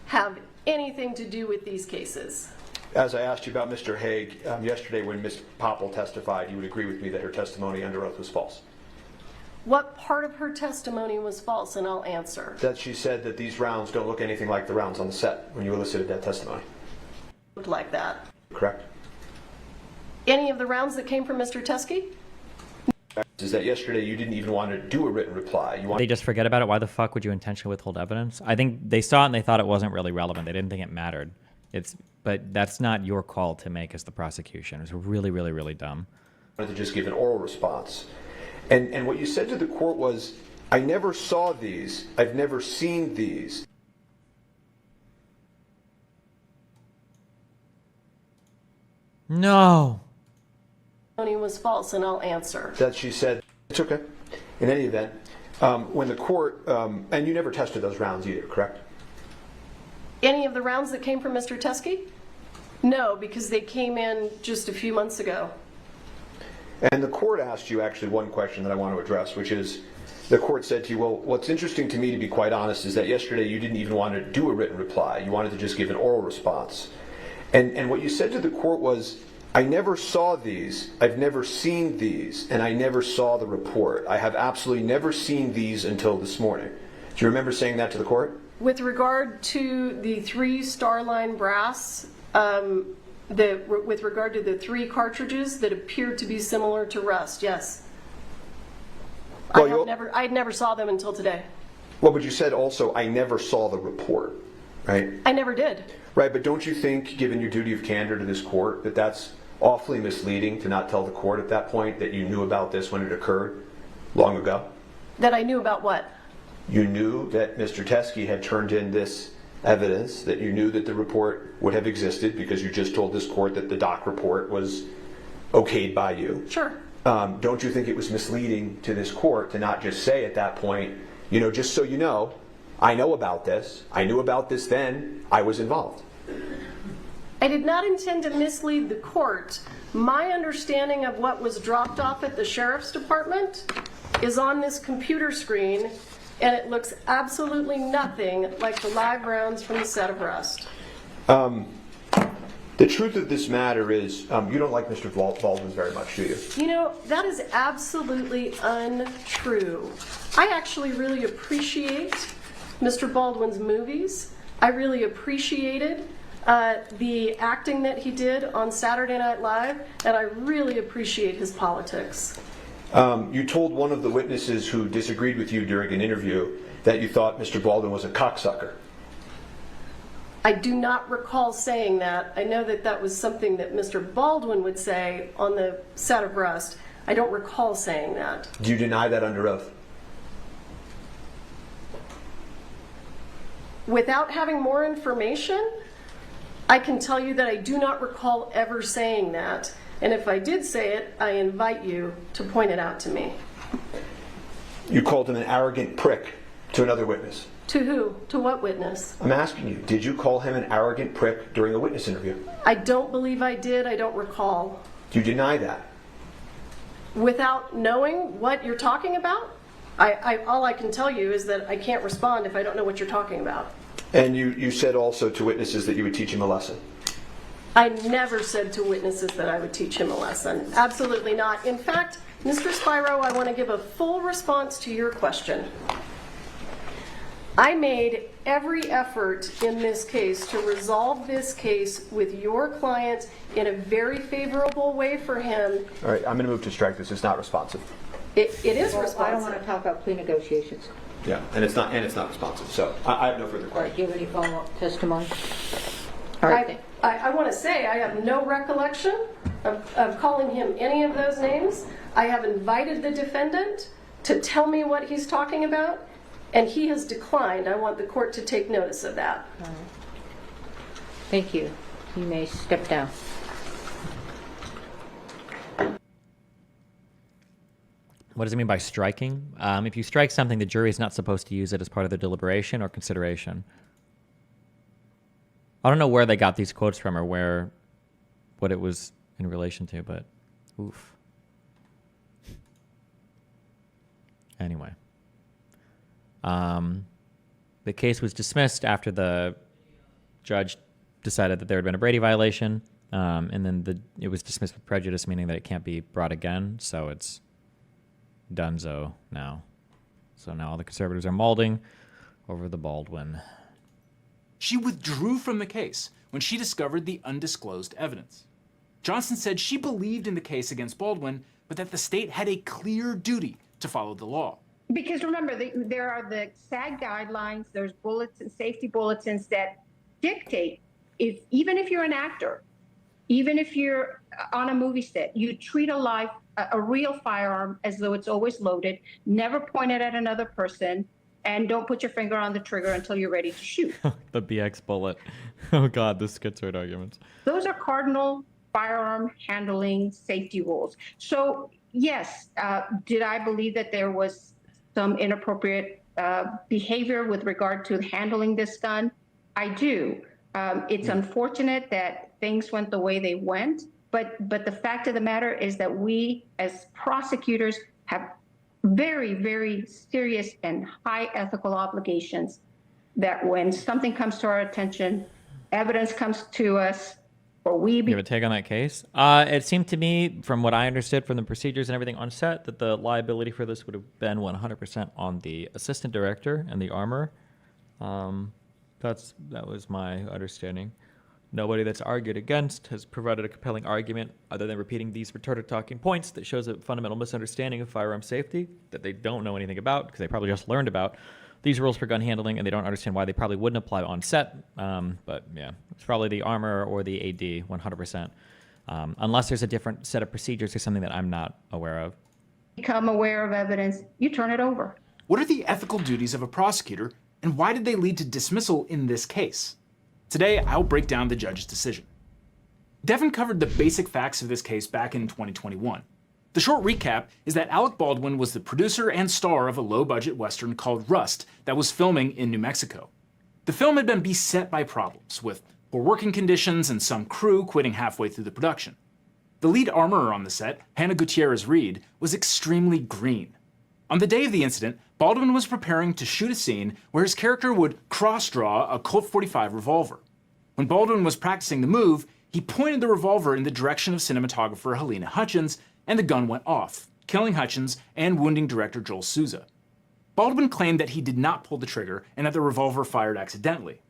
have anything to do with these cases. As I asked you about Mr. Haig yesterday when Ms. Popple testified, you would agree with me that her testimony under oath was false? What part of her testimony was false, and I'll answer. That she said that these rounds don't look anything like the rounds on the set when you elicited that testimony. Looked like that. Correct? Any of the rounds that came from Mr. Teskey? Is that yesterday you didn't even want to do a written reply. You They just forget about it. Why the fuck would you intentionally withhold evidence? I think they saw it and they thought it wasn't really relevant. They didn't think it mattered. But that's not your call to make as the prosecution. It was really, really, really dumb. wanted to just give an oral response. And what you said to the court was, I never saw these. I've never seen these. No. Testimony was false, and I'll answer. That she said, it's okay. In any event, when the court, and you never tested those rounds either, correct? Any of the rounds that came from Mr. Teskey? No, because they came in just a few months ago. And the court asked you actually one question that I want to address, which is, the court said to you, well, what's interesting to me, to be quite honest, is that yesterday you didn't even want to do a written reply. You wanted to just give an oral response. And what you said to the court was, I never saw these, I've never seen these, and I never saw the report. I have absolutely never seen these until this morning. Do you remember saying that to the court? With regard to the 3 Starline brass, with regard to the 3 cartridges that appeared to be similar to rust, yes. Well, I never saw them until today. Well, but you said also, I never saw the report, right? I never did. Right, but don't you think, given your duty of candor to this court, that that's awfully misleading to not tell the court at that point that you knew about this when it occurred long ago? That I knew about what? You knew that Mr. Teskey had turned in this evidence, that you knew that the report would have existed because you just told this court that the doc report was okayed by you. Sure. Don't you think it was misleading to this court to not just say at that point, just so you know, I know about this, I knew about this then, I was involved? I did not intend to mislead the court. My understanding of what was dropped off at the sheriff's department is on this computer screen, and it looks absolutely nothing like the live rounds from the set of Rust. The truth of this matter is you don't like Mr. Baldwin very much, do you? That is absolutely untrue. I actually really appreciate Mr. Baldwin's movies. I really appreciated the acting that he did on Saturday Night Live, and I really appreciate his politics. You told one of the witnesses who disagreed with you during an interview that you thought Mr. Baldwin was a cocksucker. I do not recall saying that. I know that that was something that Mr. Baldwin would say on the set of Rust. I don't recall saying that. Do you deny that under oath? Without having more information, I can tell you that I do not recall ever saying that. And if I did say it, I invite you to point it out to me. You called him an arrogant prick to another witness. To who? To what witness? I'm asking you, did you call him an arrogant prick during a witness interview? I don't believe I did. I don't recall. Do you deny that? Without knowing what you're talking about? All I can tell you is that I can't respond if I don't know what you're talking about. And you said also to witnesses that you would teach him a lesson. I never said to witnesses that I would teach him a lesson. Absolutely not. In fact, Mr. Spiro, I want to give a full response to your question. I made every effort in this case to resolve this case with your client in a very favorable way for him. All right, I'm going to move to strike this. It's not responsive. It is responsive. I don't want to talk about plea negotiations. Yeah, and it's not responsive. So I have no further questions. All right, do you have any follow-up testimony? I want to say I have no recollection of calling him any of those names. I have invited the defendant to tell me what he's talking about, and he has declined. I want the court to take notice of that. All right. Thank you. You may step down. What does it mean by striking? If you strike something, the jury is not supposed to use it as part of their deliberation or consideration. I don't know where they got these quotes from or what it was in relation to, but oof. Anyway. The case was dismissed after the judge decided that there had been a Brady violation, and then it was dismissed with prejudice, meaning that it can't be brought again, so it's donezo now. So now all the conservatives are molding over the Baldwin. She withdrew from the case when she discovered the undisclosed evidence. Johnson said she believed in the case against Baldwin, but that the state had a clear duty to follow the law. Because remember, there are the SAG guidelines, there's bulletins, safety bulletins that dictate even if you're an actor, even if you're on a movie set, you treat a real firearm as though it's always loaded, never point it at another person, and don't put your finger on the trigger until you're ready to shoot. The BX bullet. Oh God, the schizoid arguments. Those are cardinal firearm handling safety rules. So yes, did I believe that there was some inappropriate behavior with regard to handling this gun? I do. It's unfortunate that things went the way they went, but the fact of the matter is that we as prosecutors have very, very serious and high ethical obligations that when something comes to our attention, evidence comes to us, or You have a take on that case? It seemed to me, from what I understood from the procedures and everything on set, that the liability for this would have been 100% on the assistant director and the armorer. That was my understanding. Nobody that's argued against has provided a compelling argument other than repeating these retarded talking points that shows a fundamental misunderstanding of firearm safety that they don't know anything about because they probably just learned about these rules for gun handling and they don't understand why they probably wouldn't apply on set. But yeah, it's probably the armorer or the AD 100%. Unless there's a different set of procedures or something that I'm not aware of. Become aware of evidence, you turn it over. What are the ethical duties of a prosecutor, and why did they lead to dismissal in this case? Today, I'll break down the judge's decision. Devin covered the basic facts of this case back in 2021. The short recap is that Alec Baldwin was the producer and star of a low-budget Western called Rust that was filming in New Mexico. The film had been beset by problems, with poor working conditions and some crew quitting halfway through the production. The lead armorer on the set, Hannah Gutierrez-Reed, was extremely green. On the day of the incident, Baldwin was preparing to shoot a scene where his character would cross-draw a Colt 45 revolver. When Baldwin was practicing the move, he pointed the revolver in the direction of cinematographer Helena Hutchins, and the gun went off, killing Hutchins and wounding director Joel Souza. Baldwin claimed that he did not pull the trigger and that the revolver fired accidentally.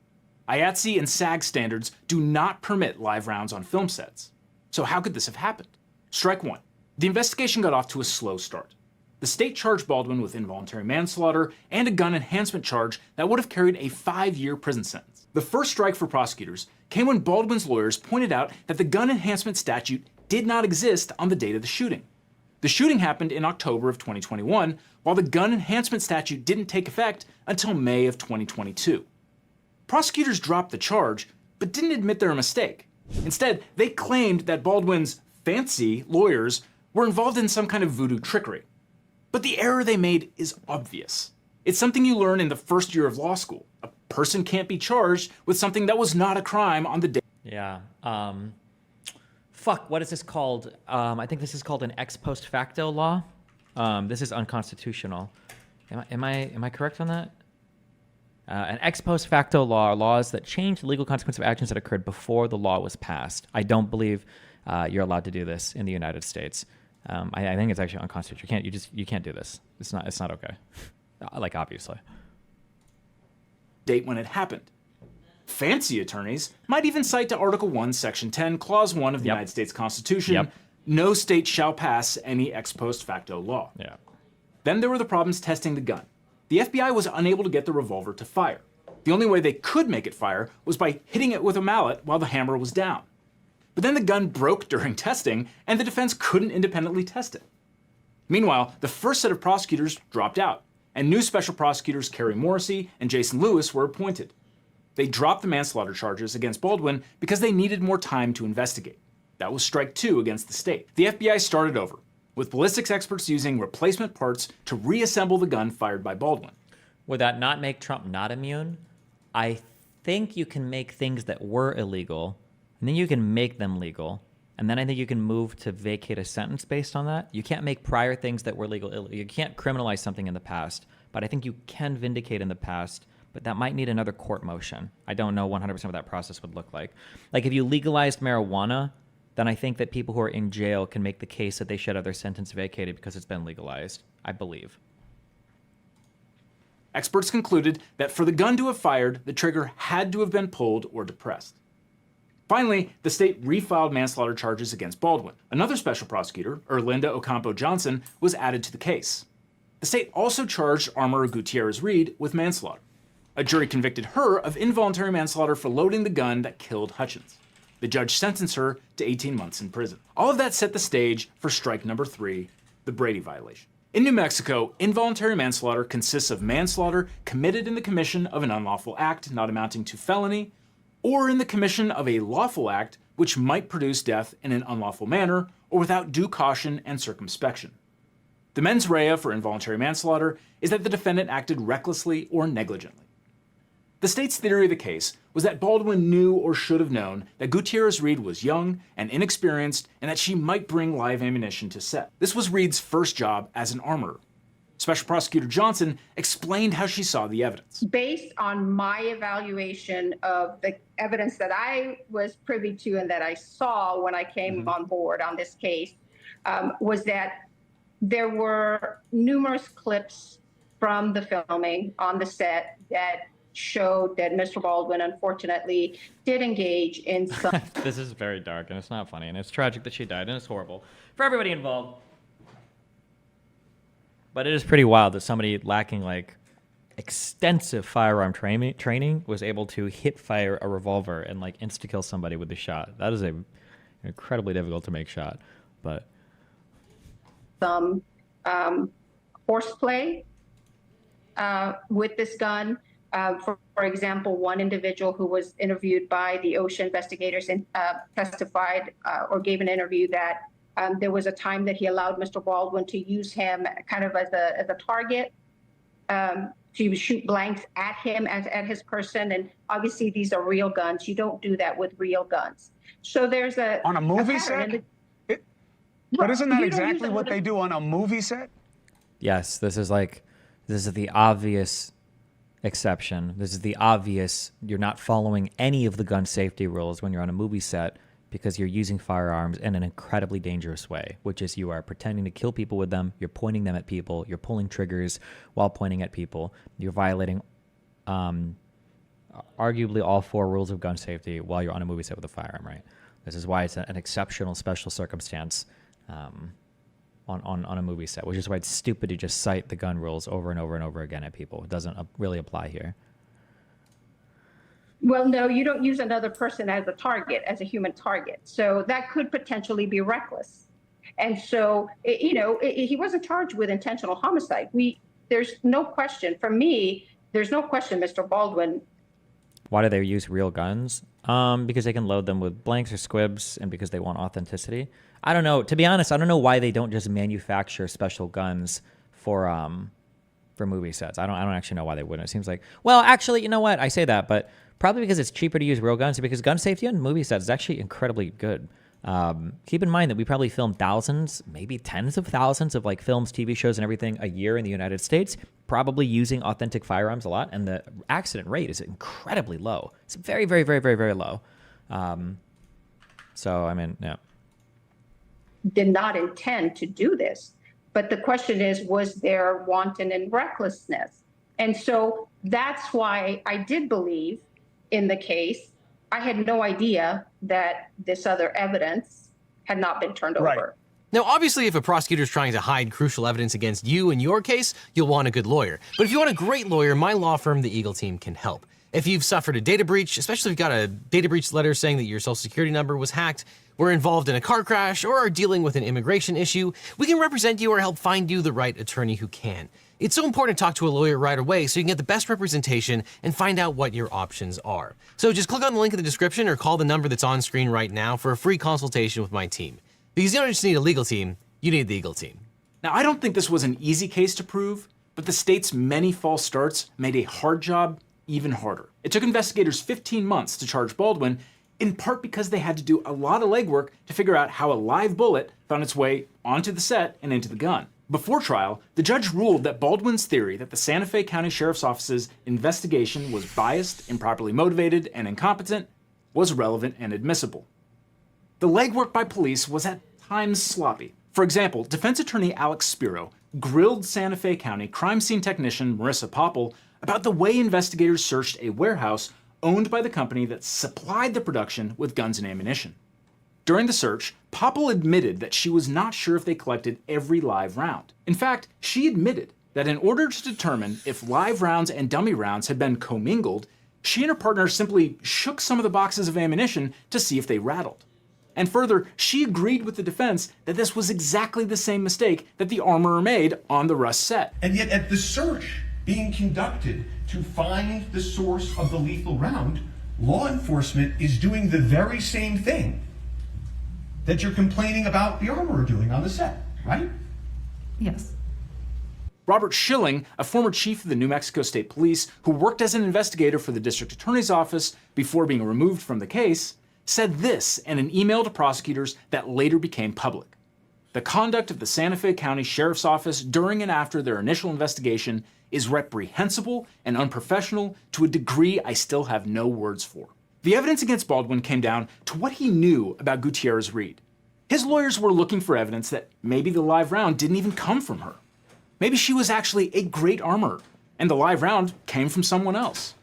IATSE and SAG standards do not permit live rounds on film sets. So how could this have happened? Strike one. The investigation got off to a slow start. The state charged Baldwin with involuntary manslaughter and a gun enhancement charge that would have carried a 5-year prison sentence. The first strike for prosecutors came when Baldwin's lawyers pointed out that the gun enhancement statute did not exist on the date of the shooting. The shooting happened in October of 2021, while the gun enhancement statute didn't take effect until May of 2022. Prosecutors dropped the charge, but didn't admit their mistake. Instead, they claimed that Baldwin's fancy lawyers were involved in some kind of voodoo trickery. But the error they made is obvious. It's something you learn in the first year of law school. A person can't be charged with something that was not a crime on the day. Yeah. What is this called? I think this is called an ex post facto law. This is unconstitutional. Am I correct on that? An ex post facto law are laws that change the legal consequence of actions that occurred before the law was passed. I don't believe you're allowed to do this in the United States. I think it's actually unconstitutional. You can't do this. It's not okay. Like, obviously. Date when it happened. Fancy attorneys might even cite to Article 1, Section 10, Clause 1 of the United States Constitution, no state shall pass any ex post facto law. Yeah. Then there were the problems testing the gun. The FBI was unable to get the revolver to fire. The only way they could make it fire was by hitting it with a mallet while the hammer was down. But then the gun broke during testing, and the defense couldn't independently test it. Meanwhile, the first set of prosecutors dropped out, and new special prosecutors Kerry Morrissey and Jason Lewis were appointed. They dropped the manslaughter charges against Baldwin because they needed more time to investigate. That was strike two against the state. The FBI started over, with ballistics experts using replacement parts to reassemble the gun fired by Baldwin. Would that not make Trump not immune? I think you can make things that were illegal, and then you can make them legal. And then I think you can move to vacate a sentence based on that. You can't make prior things that were legal. You can't criminalize something in the past, but I think you can vindicate in the past, but that might need another court motion. I don't know 100% what that process would look like. Like, if you legalized marijuana, then I think that people who are in jail can make the case that they should have their sentence vacated because it's been legalized, I believe. Experts concluded that for the gun to have fired, the trigger had to have been pulled or depressed. Finally, the state refiled manslaughter charges against Baldwin. Another special prosecutor, Erlinda Ocampo Johnson, was added to the case. The state also charged armorer Gutierrez-Reed with manslaughter. A jury convicted her of involuntary manslaughter for loading the gun that killed Hutchins. The judge sentenced her to 18 months in prison. All of that set the stage for strike number 3, the Brady violation. In New Mexico, involuntary manslaughter consists of manslaughter committed in the commission of an unlawful act not amounting to felony, or in the commission of a lawful act which might produce death in an unlawful manner or without due caution and circumspection. The mens rea for involuntary manslaughter is that the defendant acted recklessly or negligently. The state's theory of the case was that Baldwin knew or should have known that Gutierrez-Reed was young and inexperienced and that she might bring live ammunition to set. This was Reed's first job as an armorer. Special Prosecutor Johnson explained how she saw the evidence. Based on my evaluation of the evidence that I was privy to and that I saw when I came on board on this case, was that there were numerous clips from the filming on the set that showed that Mr. Baldwin, unfortunately, did engage in some... This is very dark, and it's not funny, and it's tragic that she died, and it's horrible for everybody involved. But it is pretty wild that somebody lacking, like, extensive firearm training was able to hit fire a revolver and, like, insta-kill somebody with the shot. That is an incredibly difficult to make shot, but... Some horseplay with this gun. For example, one individual who was interviewed by the OSHA investigators and testified or gave an interview that there was a time that he allowed Mr. Baldwin to use him kind of as a target. To shoot blanks at him at his person, and obviously these are real guns. You don't do that with real guns. So there's on a movie set. But isn't that exactly what they do on a movie set? Yes, this is the obvious exception. This is the obvious, you're not following any of the gun safety rules when you're on a movie set because you're using firearms in an incredibly dangerous way, which is you are pretending to kill people with them, you're pointing them at people, you're pulling triggers while pointing at people, you're violating arguably all 4 rules of gun safety while you're on a movie set with a firearm, right? This is why it's an exceptional special circumstance on a movie set, which is why it's stupid to just cite the gun rules over and over and over again at people. It doesn't really apply here. Well, no, you don't use another person as a target, as a human target. So that could potentially be reckless. And so, he wasn't charged with intentional homicide. There's no question. For me, there's no question Mr. Baldwin. Why do they use real guns? Because they can load them with blanks or squibs, and because they want authenticity. I don't know. To be honest, I don't know why they don't just manufacture special guns for movie sets. I don't actually know why they wouldn't. It seems like, well, actually, you know what? I say that, but probably because it's cheaper to use real guns, because gun safety on movie sets is actually incredibly good. Keep in mind that we probably film thousands, maybe tens of thousands of films, TV shows, and everything a year in the United States, probably using authentic firearms a lot, and the accident rate is incredibly low. It's very, very, very, very, very low. So, I mean, yeah. Did not intend to do this. But the question is, was there wanton and recklessness? And so that's why I did believe in the case. I had no idea that this other evidence had not been turned over. Now, obviously, if a prosecutor is trying to hide crucial evidence against you in your case, you'll want a good lawyer. But if you want a great lawyer, my law firm, the Eagle Team, can help. If you've suffered a data breach, especially if you've got a data breach letter saying that your social security number was hacked, were involved in a car crash, or are dealing with an immigration issue, we can represent you or help find you the right attorney who can. It's so important to talk to a lawyer right away so you can get the best representation and find out what your options are. So just click on the link in the description or call the number that's on screen right now for a free consultation with my team. Because you don't just need a legal team, you need the Eagle Team. Now, I don't think this was an easy case to prove, but the state's many false starts made a hard job even harder. It took investigators 15 months to charge Baldwin, in part because they had to do a lot of legwork to figure out how a live bullet found its way onto the set and into the gun. Before trial, the judge ruled that Baldwin's theory that the Santa Fe County Sheriff's Office's investigation was biased, improperly motivated, and incompetent was relevant and admissible. The legwork by police was at times sloppy. For example, defense attorney Alex Spiro grilled Santa Fe County crime scene technician Marissa Popple about the way investigators searched a warehouse owned by the company that supplied the production with guns and ammunition. During the search, Popple admitted that she was not sure if they collected every live round. In fact, she admitted that in order to determine if live rounds and dummy rounds had been commingled, she and her partner simply shook some of the boxes of ammunition to see if they rattled. And further, she agreed with the defense that this was exactly the same mistake that the armorer made on the Rust set. And yet at the search being conducted to find the source of the lethal round, law enforcement is doing the very same thing that you're complaining about the armorer doing on the set, right? Yes. Robert Schilling, a former chief of the New Mexico State Police who worked as an investigator for the district attorney's office before being removed from the case, said this in an email to prosecutors that later became public. The conduct of the Santa Fe County Sheriff's Office during and after their initial investigation is reprehensible and unprofessional to a degree I still have no words for. The evidence against Baldwin came down to what he knew about Gutierrez Reed. His lawyers were looking for evidence that maybe the live round didn't even come from her. Maybe she was actually a great armorer, and the live round came from someone else.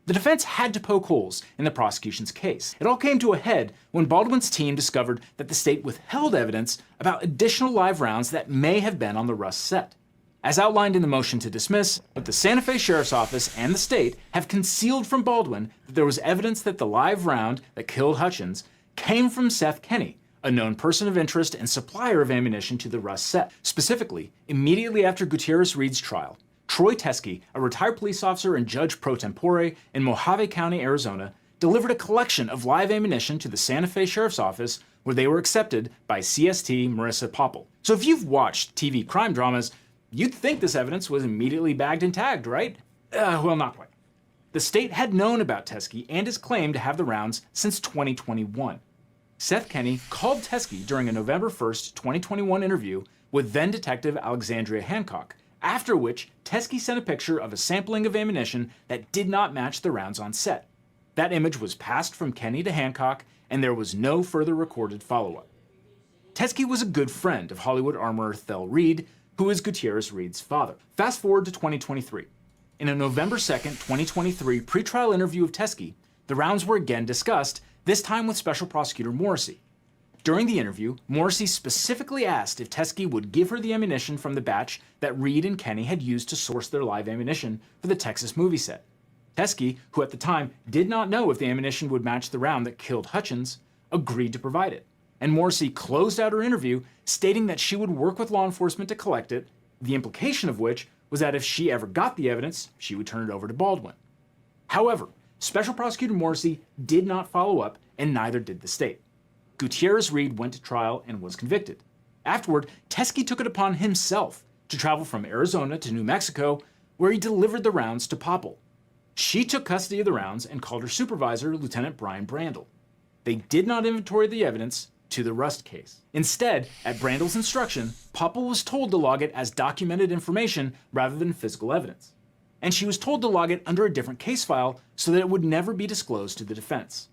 The defense had to poke holes in the prosecution's case. It all came to a head when Baldwin's team discovered that the state withheld evidence about additional live rounds that may have been on the Rust set. As outlined in the motion to dismiss, both the Santa Fe Sheriff's Office and the state have concealed from Baldwin that there was evidence that the live round that killed Hutchins came from Seth Kenney, a known person of interest and supplier of ammunition to the Rust set. Specifically, immediately after Gutierrez Reed's trial, Troy Teskey, a retired police officer and judge pro tempore in Mojave County, Arizona, delivered a collection of live ammunition to the Santa Fe Sheriff's Office where they were accepted by CST Marissa Popple. So if you've watched TV crime dramas, you'd think this evidence was immediately bagged and tagged, right? Well, not quite. The state had known about Teskey and his claim to have the rounds since 2021. Seth Kenney called Teskey during a November 1st, 2021 interview with then Detective Alexandria Hancock, after which Teskey sent a picture of a sampling of ammunition that did not match the rounds on set. That image was passed from Kenney to Hancock, and there was no further recorded follow-up. Teskey was a good friend of Hollywood armorer Thel Reed, who is Gutierrez Reed's father. Fast forward to 2023. In a November 2nd, 2023 pretrial interview of Teskey, the rounds were again discussed, this time with Special Prosecutor Morrissey. During the interview, Morrissey specifically asked if Teskey would give her the ammunition from the batch that Reed and Kenney had used to source their live ammunition for the Texas movie set. Teskey, who at the time did not know if the ammunition would match the round that killed Hutchins, agreed to provide it. And Morrissey closed out her interview, stating that she would work with law enforcement to collect it, the implication of which was that if she ever got the evidence, she would turn it over to Baldwin. However, Special Prosecutor Morrissey did not follow up, and neither did the state. Gutierrez Reed went to trial and was convicted. Afterward, Teskey took it upon himself to travel from Arizona to New Mexico, where he delivered the rounds to Popple. She took custody of the rounds and called her supervisor, Lieutenant Brian Brandel. They did not inventory the evidence to the Rust case. Instead, at Brandel's instruction, Popple was told to log it as documented information rather than physical evidence. And she was told to log it under a different case file so that it would never be disclosed to the defense.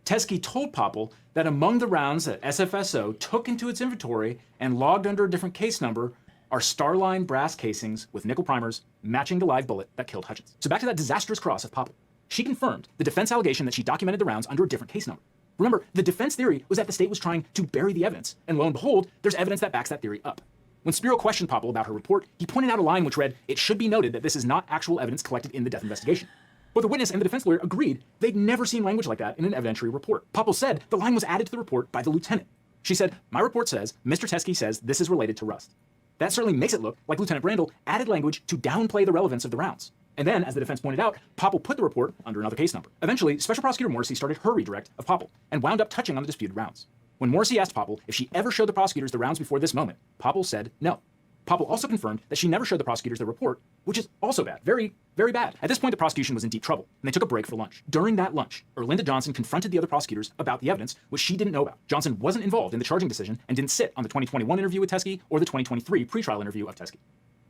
Teskey told Popple that among the rounds that SFSO took into its inventory and logged under a different case number are Starline brass casings with nickel primers matching the live bullet that killed Hutchins. So back to that disastrous cross of Popple. She confirmed the defense allegation that she documented the rounds under a different case number. Remember, the defense theory was that the state was trying to bury the evidence, and lo and behold, there's evidence that backs that theory up. When Spiro questioned Popple about her report, he pointed out a line which read, "It should be noted that this is not actual evidence collected in the death investigation." Both the witness and the defense lawyer agreed they'd never seen language like that in an evidentiary report. Popple said the line was added to the report by the lieutenant. She said, "My report says, Mr. Teskey says this is related to Rust." That certainly makes it look like Lieutenant Brandel added language to downplay the relevance of the rounds. And then, as the defense pointed out, Popple put the report under another case number. Eventually, Special Prosecutor Morrissey started her redirect of Popple and wound up touching on the disputed rounds. When Morrissey asked Popple if she ever showed the prosecutors the rounds before this moment, Popple said no. Popple also confirmed that she never showed the prosecutors the report, which is also bad. Very, very bad. At this point, the prosecution was in deep trouble, and they took a break for lunch. During that lunch, Erlinda Johnson confronted the other prosecutors about the evidence, which she didn't know about. Johnson wasn't involved in the charging decision and didn't sit on the 2021 interview with Teskey or the 2023 pretrial interview of Teskey.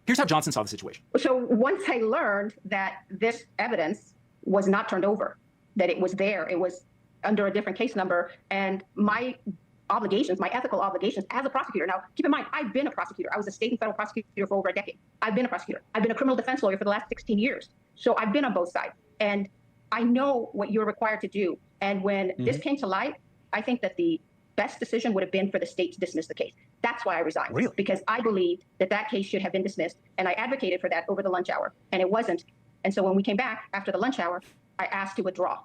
Here's how Johnson saw the situation. So once I learned that this evidence was not turned over, that it was there, it was under a different case number, and my obligations, my ethical obligations as a prosecutor. Now, keep in mind, I've been a prosecutor. I was a state and federal prosecutor for over a decade. I've been a prosecutor. I've been a criminal defense lawyer for the last 16 years. So I've been on both sides. And I know what you're required to do. And when this came to light, I think that the best decision would have been for the state to dismiss the case. That's why I resigned. Really? Because I believed that that case should have been dismissed. And I advocated for that over the lunch hour. And it wasn't. And so when we came back after the lunch hour, I asked to withdraw.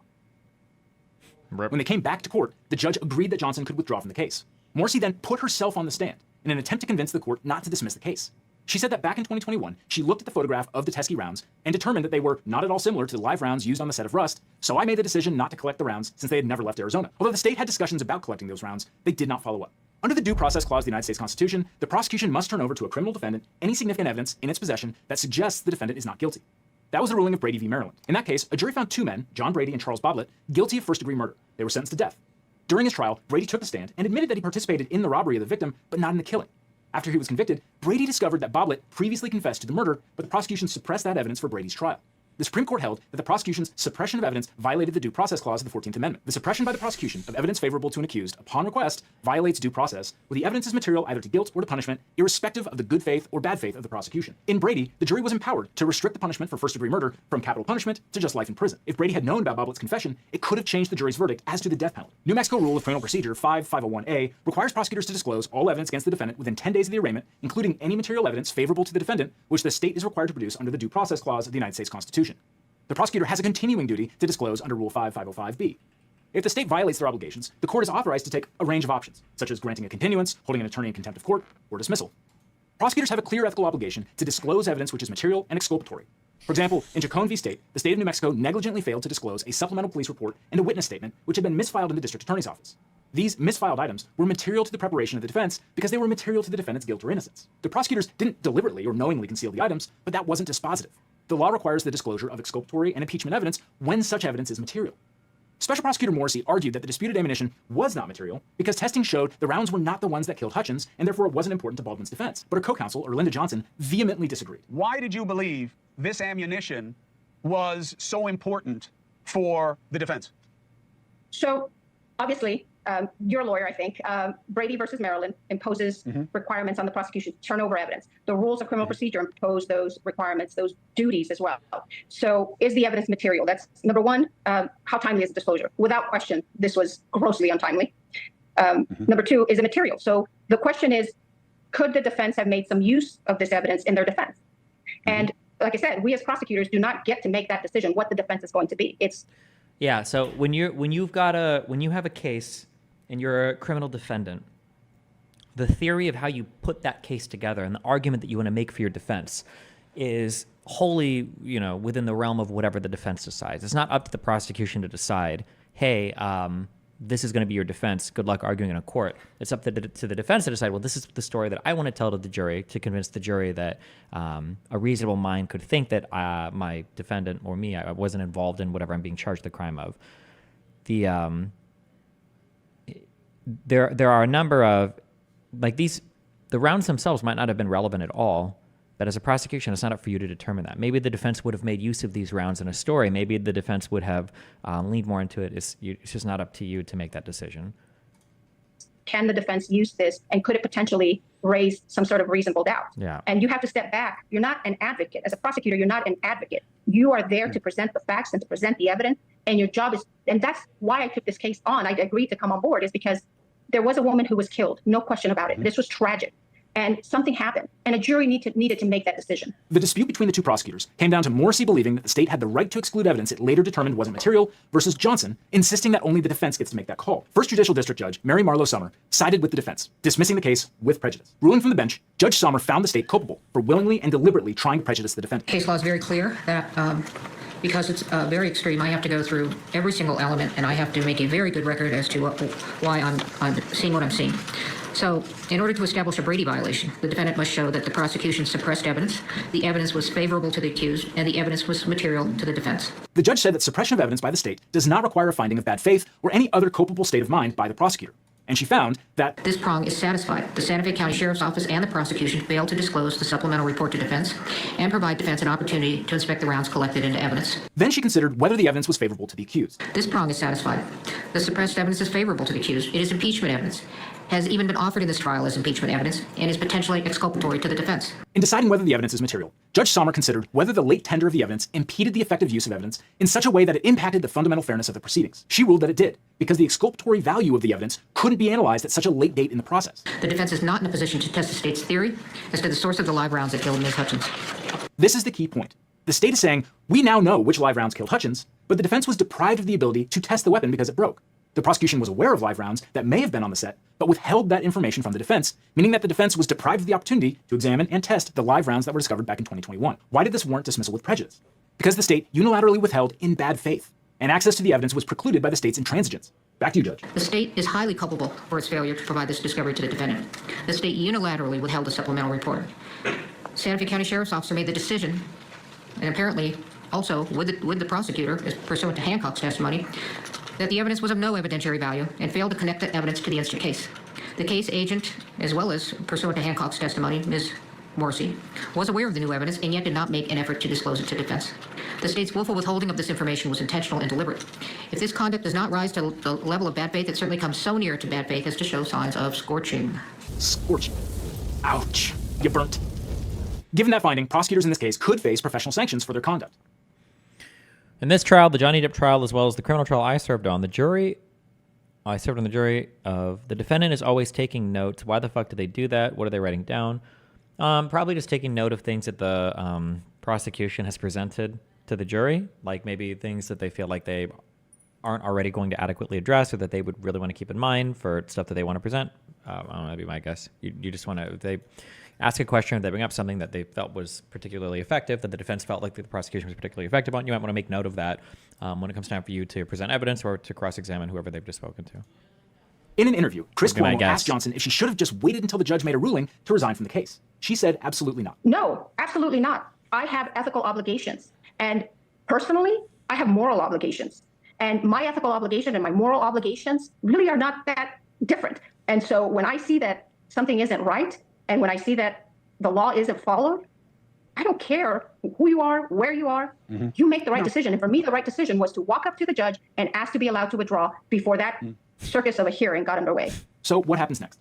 When they came back to court, the judge agreed that Johnson could withdraw from the case. Morrissey then put herself on the stand in an attempt to convince the court not to dismiss the case. She said that back in 2021, she looked at the photograph of the Teskey rounds and determined that they were not at all similar to the live rounds used on the set of Rust, so I made the decision not to collect the rounds since they had never left Arizona. Although the state had discussions about collecting those rounds, they did not follow up. Under the Due Process Clause of the United States Constitution, the prosecution must turn over to a criminal defendant any significant evidence in its possession that suggests the defendant is not guilty. That was the ruling of Brady v. Maryland. In that case, a jury found two men, John Brady and Charles Boblett, guilty of first-degree murder. They were sentenced to death. During his trial, Brady took the stand and admitted that he participated in the robbery of the victim, but not in the killing. After he was convicted, Brady discovered that Boblett previously confessed to the murder, but the prosecution suppressed that evidence for Brady's trial. The Supreme Court held that the prosecution's suppression of evidence violated the Due Process Clause of the 14th Amendment. The suppression by the prosecution of evidence favorable to an accused upon request violates due process, where the evidence is material either to guilt or to punishment, irrespective of the good faith or bad faith of the prosecution. In Brady, the jury was empowered to restrict the punishment for first-degree murder from capital punishment to just life in prison. If Brady had known about Boblett's confession, it could have changed the jury's verdict as to the death penalty. New Mexico Rule of Criminal Procedure 5501A requires prosecutors to disclose all evidence against the defendant within 10 days of the arraignment, including any material evidence favorable to the defendant, which the state is required to produce under the Due Process Clause of the United States Constitution. The prosecutor has a continuing duty to disclose under Rule 5505B. If the state violates their obligations, the court is authorized to take a range of options, such as granting a continuance, holding an attorney in contempt of court, or dismissal. Prosecutors have a clear ethical obligation to disclose evidence which is material and exculpatory. For example, in Chacon v. State, the state of New Mexico negligently failed to disclose a supplemental police report and a witness statement which had been misfiled in the district attorney's office. These misfiled items were material to the preparation of the defense because they were material to the defendant's guilt or innocence. The prosecutors didn't deliberately or knowingly conceal the items, but that wasn't dispositive. The law requires the disclosure of exculpatory and impeachment evidence when such evidence is material. Special Prosecutor Morrissey argued that the disputed ammunition was not material because testing showed the rounds were not the ones that killed Hutchins, and therefore it wasn't important to Baldwin's defense. But her co-counsel, Erlinda Johnson, vehemently disagreed. Why did you believe this ammunition was so important for the defense? So, obviously, you're a lawyer, I think. Brady versus Maryland imposes requirements on the prosecution to turn over evidence. The rules of criminal procedure impose those requirements, those duties as well. So, is the evidence material? That's number one. How timely is the disclosure? Without question, this was grossly untimely. Number two, is it material? So, the question is, could the defense have made some use of this evidence in their defense? And like I said, we as prosecutors do not get to make that decision what the defense is going to be. Yeah. So when you have a case and you're a criminal defendant, the theory of how you put that case together and the argument that you want to make for your defense is wholly, within the realm of whatever the defense decides. It's not up to the prosecution to decide, hey, this is going to be your defense. Good luck arguing in a court. It's up to the defense to decide, well, this is the story that I want to tell to the jury to convince the jury that a reasonable mind could think that my defendant or me, I wasn't involved in whatever I'm being charged the crime of. There are a number of, the rounds themselves might not have been relevant at all, but as a prosecution, it's not up for you to determine that. Maybe the defense would have made use of these rounds in a story. Maybe the defense would have leaned more into it. It's just not up to you to make that decision. Can the defense use this, and could it potentially raise some sort of reasonable doubt? Yeah. And you have to step back. You're not an advocate. As a prosecutor, you're not an advocate. You are there to present the facts and to present the evidence, and your job is, and that's why I took this case on. I agreed to come on board, is because there was a woman who was killed. No question about it. This was tragic. And something happened, and a jury needed to make that decision. The dispute between the two prosecutors came down to Morrissey believing that the state had the right to exclude evidence it later determined wasn't material, versus Johnson insisting that only the defense gets to make that call. First Judicial District Judge Mary Marlowe Sommer sided with the defense, dismissing the case with prejudice. Ruling from the bench, Judge Sommer found the state culpable for willingly and deliberately trying to prejudice the defendant. Case law is very clear that because it's very extreme, I have to go through every single element, and I have to make a very good record as to why I'm seeing what I'm seeing. So, in order to establish a Brady violation, the defendant must show that the prosecution suppressed evidence, the evidence was favorable to the accused, and the evidence was material to the defense. The judge said that suppression of evidence by the state does not require a finding of bad faith or any other culpable state of mind by the prosecutor. And she found that this prong is satisfied. The Santa Fe County Sheriff's Office and the prosecution failed to disclose the supplemental report to defense and provide defense an opportunity to inspect the rounds collected into evidence. Then she considered whether the evidence was favorable to the accused. This prong is satisfied. The suppressed evidence is favorable to the accused. It is impeachment evidence, has even been offered in this trial as impeachment evidence, and is potentially exculpatory to the defense. In deciding whether the evidence is material, Judge Sommer considered whether the late tender of the evidence impeded the effective use of evidence in such a way that it impacted the fundamental fairness of the proceedings. She ruled that it did, because the exculpatory value of the evidence couldn't be analyzed at such a late date in the process. The defense is not in a position to test the state's theory as to the source of the live rounds that killed Ms. Hutchins. This is the key point. The state is saying, we now know which live rounds killed Hutchins, but the defense was deprived of the ability to test the weapon because it broke. The prosecution was aware of live rounds that may have been on the set, but withheld that information from the defense, meaning that the defense was deprived of the opportunity to examine and test the live rounds that were discovered back in 2021. Why did this warrant dismissal with prejudice? Because the state unilaterally withheld in bad faith, and access to the evidence was precluded by the state's intransigence. Back to you, Judge. The state is highly culpable for its failure to provide this discovery to the defendant. The state unilaterally withheld a supplemental report. Santa Fe County Sheriff's Officer made the decision, and apparently also with the prosecutor, pursuant to Hancock's testimony, that the evidence was of no evidentiary value and failed to connect the evidence to the instant case. The case agent, as well as pursuant to Hancock's testimony, Ms. Morrissey, was aware of the new evidence and yet did not make an effort to disclose it to defense. The state's willful withholding of this information was intentional and deliberate. If this conduct does not rise to the level of bad faith, it certainly comes so near to bad faith as to show signs of scorching. Scorching. Ouch. You burnt. Given that finding, prosecutors in this case could face professional sanctions for their conduct. In this trial, the Johnny Depp trial, as well as the criminal trial I served on, the jury of the defendant is always taking notes. Why the fuck do they do that? What are they writing down? Probably just taking note of things that the prosecution has presented to the jury, like maybe things that they feel like they aren't already going to adequately address or that they would really want to keep in mind for stuff that they want to present. I don't know, that'd be my guess. You just want to, ask a question, or they bring up something that they felt was particularly effective, that the defense felt like the prosecution was particularly effective on, you might want to make note of that when it comes time for you to present evidence or to cross-examine whoever they've just spoken to. In an interview, Chris Would be my Cuomo guess. asked Johnson if she should have just waited until the judge made a ruling to resign from the case. She said absolutely not. No, absolutely not. I have ethical obligations. And personally, I have moral obligations. And my ethical obligation and my moral obligations really are not that different. And so when I see that something isn't right, and when I see that the law isn't followed, I don't care who you are, where you are, you make the right decision. And for me, the right decision was to walk up to the judge and ask to be allowed to withdraw before that circus of a hearing got underway. So what happens next?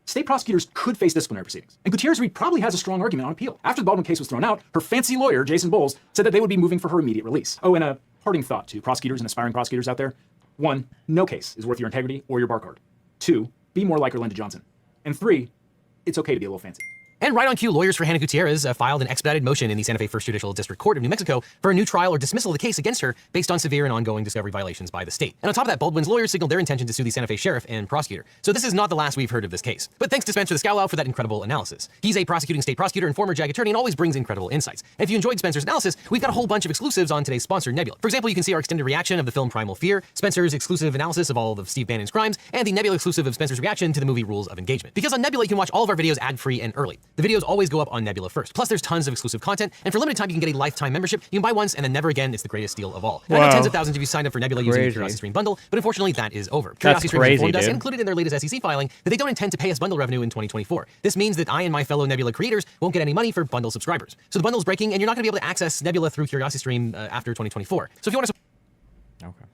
State prosecutors could face disciplinary proceedings, and Gutierrez-Reed probably has a strong argument on appeal. After the Baldwin case was thrown out, her fancy lawyer, Jason Bowles, said that they would be moving for her immediate release. Oh, and a parting thought to prosecutors and aspiring prosecutors out there. 1, no case is worth your integrity or your bar card. 2, be more like Erlinda Johnson. And 3, it's okay to be a little fancy. And right on cue, lawyers for Hannah Gutierrez filed an expedited motion in the Santa Fe First Judicial District Court of New Mexico for a new trial or dismissal of the case against her based on severe and ongoing discovery violations by the state. And on top of that, Baldwin's lawyers signaled their intention to sue the Santa Fe sheriff and prosecutor. So this is not the last we've heard of this case. But thanks to Spencer the Scowlow for that incredible analysis. He's a prosecuting state prosecutor and former JAG attorney and always brings incredible insights. And if you enjoyed Spencer's analysis, we've got a whole bunch of exclusives on today's sponsor, Nebula. For example, you can see our extended reaction of the film Primal Fear, Spencer's exclusive analysis of all of Steve Bannon's crimes, and the Nebula exclusive of Spencer's reaction to the movie Rules of Engagement. Because on Nebula, you can watch all of our videos ad-free and early. The videos always go up on Nebula first. Plus, there's tons of exclusive content, and for limited time, you can get a lifetime membership. You can buy once and then never again. It's the greatest deal of all. And I know tens of thousands of you signed up for Nebula using the CuriosityStream bundle, but unfortunately, that is over. CuriosityStream informed us and included in their latest SEC filing that they don't intend to pay us bundle revenue in 2024. This means that I and my fellow Nebula creators won't get any money for bundle subscribers. So the bundle's breaking, and you're not going to be able to access Nebula through CuriosityStream after 2024. So if you want to... Okay.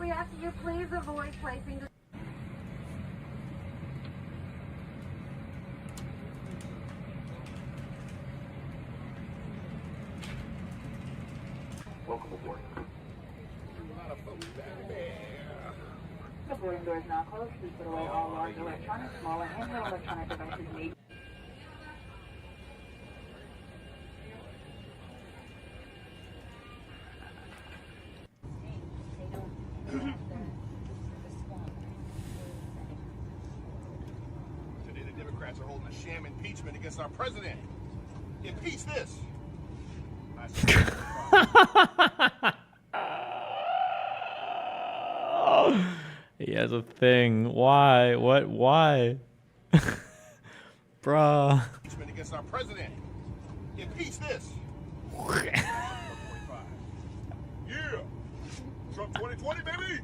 We ask you please avoid placing the... Welcome aboard. The boarding door is now closed. Please put away all large electronic, small, and handheld electronic devices made. Today the Democrats are holding a sham impeachment against our president. Impeach this. He has a thing. Why? What? Why? Bruh. Impeachment against our president. Impeach this. Yeah. Trump 2020, baby.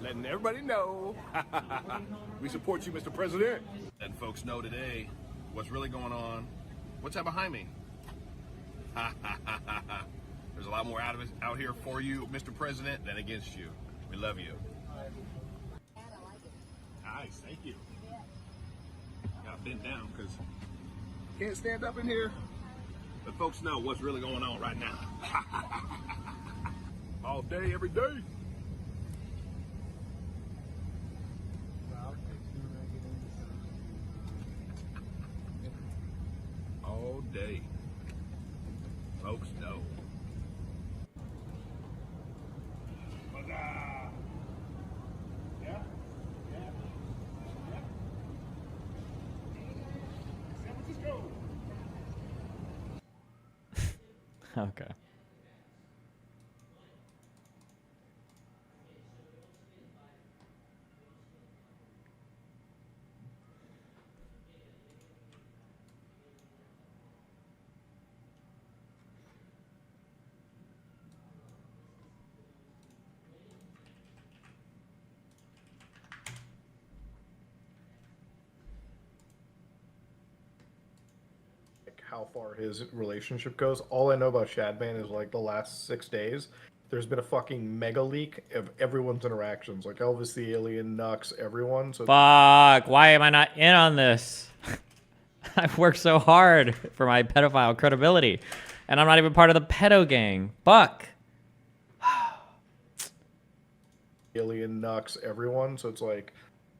Letting everybody know we support you, Mr. President. Letting folks know today what's really going on. What's that behind me? There's a lot more out here for you, Mr. President, than against you. We love you. you. Gotta bend down because can't stand up in here. But folks know what's really going on right now. All day, every day. All day. Folks know. Okay. How far his relationship goes. All I know about Shadman is like the last 6 days, there's been a fucking mega leak of everyone's interactions, like Elvis the Alien, Nux, everyone. So Fuck, why am I not in on this? I've worked so hard for my pedophile credibility, and I'm not even part of the pedo gang. Fuck. Alien, Nux, everyone. So it's like,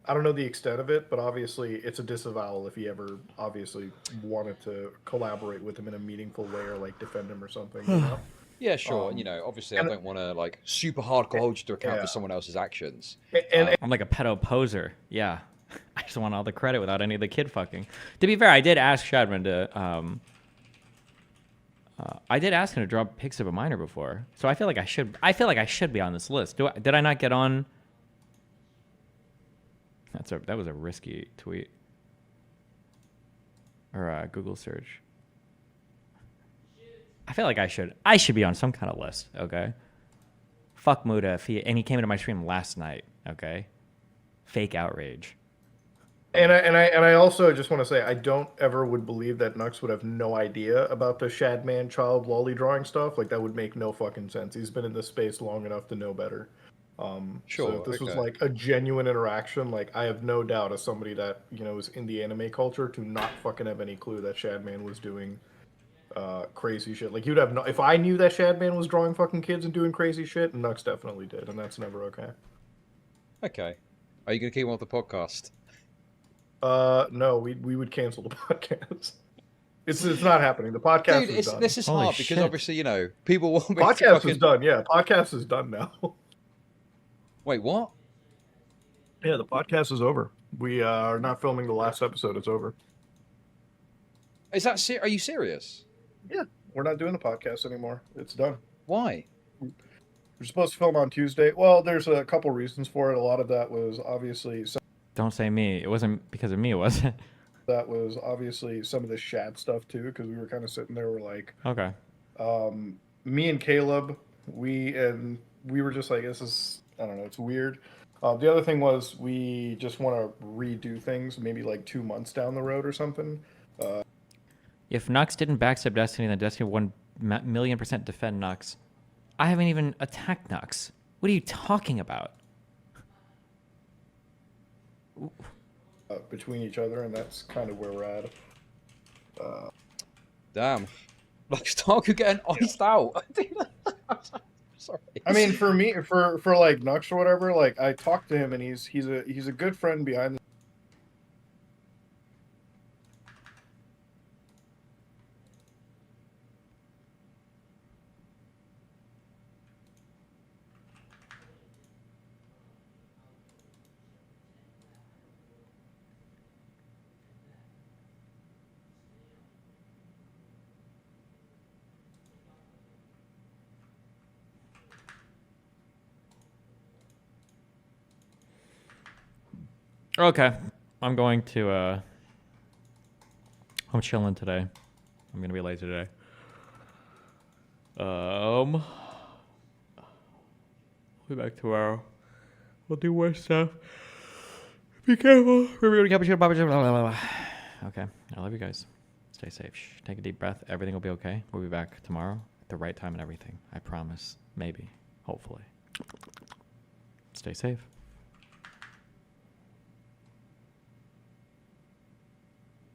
I don't know the extent of it, but obviously it's a disavowal if he ever obviously wanted to collaborate with him in a meaningful way or like defend him or something. You know? Yeah, sure. And, you know, obviously I don't want to like super hardcore hold you to account for someone else's actions. I'm like a pedo poser. Yeah. I just want all the credit without any of the kid fucking. To be fair, I did ask Shadman to, I did ask him to draw pics of a minor before. So I feel like I should be on this list. Did I not get on? That was a risky tweet. Or a Google search. I feel like I should be on some kind of list, okay? Fuck Muda and he came into my stream last night, okay? Fake outrage. And I also just want to say I don't ever would believe that Nux would have no idea about the Shadman child lolly drawing stuff. Like that would make no fucking sense. He's been in this space long enough to know better. Sure. So if this was Okay. like a genuine interaction, like I have no doubt as somebody that, you know, is in the anime culture to not fucking have any clue that Shadman was doing crazy shit. Like you'd have no, if I knew that Shadman was drawing fucking kids and doing crazy shit, Nux definitely did, and that's never okay. Okay. Are you going to keep him off the podcast? No, we would cancel the podcast. It's not happening. The podcast is done. This is hard because obviously, you know, people want me to podcast fucking... is done. Yeah, podcast is done now. Wait, what? Yeah, the podcast is over. We are not filming the last episode. It's over. Is that are you serious? Yeah, we're not doing the podcast anymore. It's done. Why? We're supposed to film on Tuesday. Well, there's a couple reasons for it. A lot of that was obviously... Don't say me. It wasn't because of me, was it? That was obviously some of the Shad stuff too, because we were kind of sitting there, we're like... Okay. Me and Caleb, we were just like, this is... I don't know, it's weird. The other thing was we just want to redo things maybe like 2 months down the road or something. If Nux didn't backstab Destiny, then Destiny would 1,000,000% defend Nux. I haven't even attacked Nux. What are you talking about? Between each other, and that's kind of where we're at. Damn. Like Starku getting iced out. Sorry. I mean, for me, for like Nux or whatever, like I talked to him, and he's a good friend behind the... Okay. I'm going to, I'm chilling today. I'm going to be lazy today. We'll be back tomorrow. We'll do more stuff. Be careful. Remember to cappuccino, blah, blah, blah, blah, blah. Okay. I love you guys. Stay safe. Shh. Take a deep breath. Everything will be okay. We'll be back tomorrow at the right time and everything. I promise. Maybe. Hopefully. Stay safe.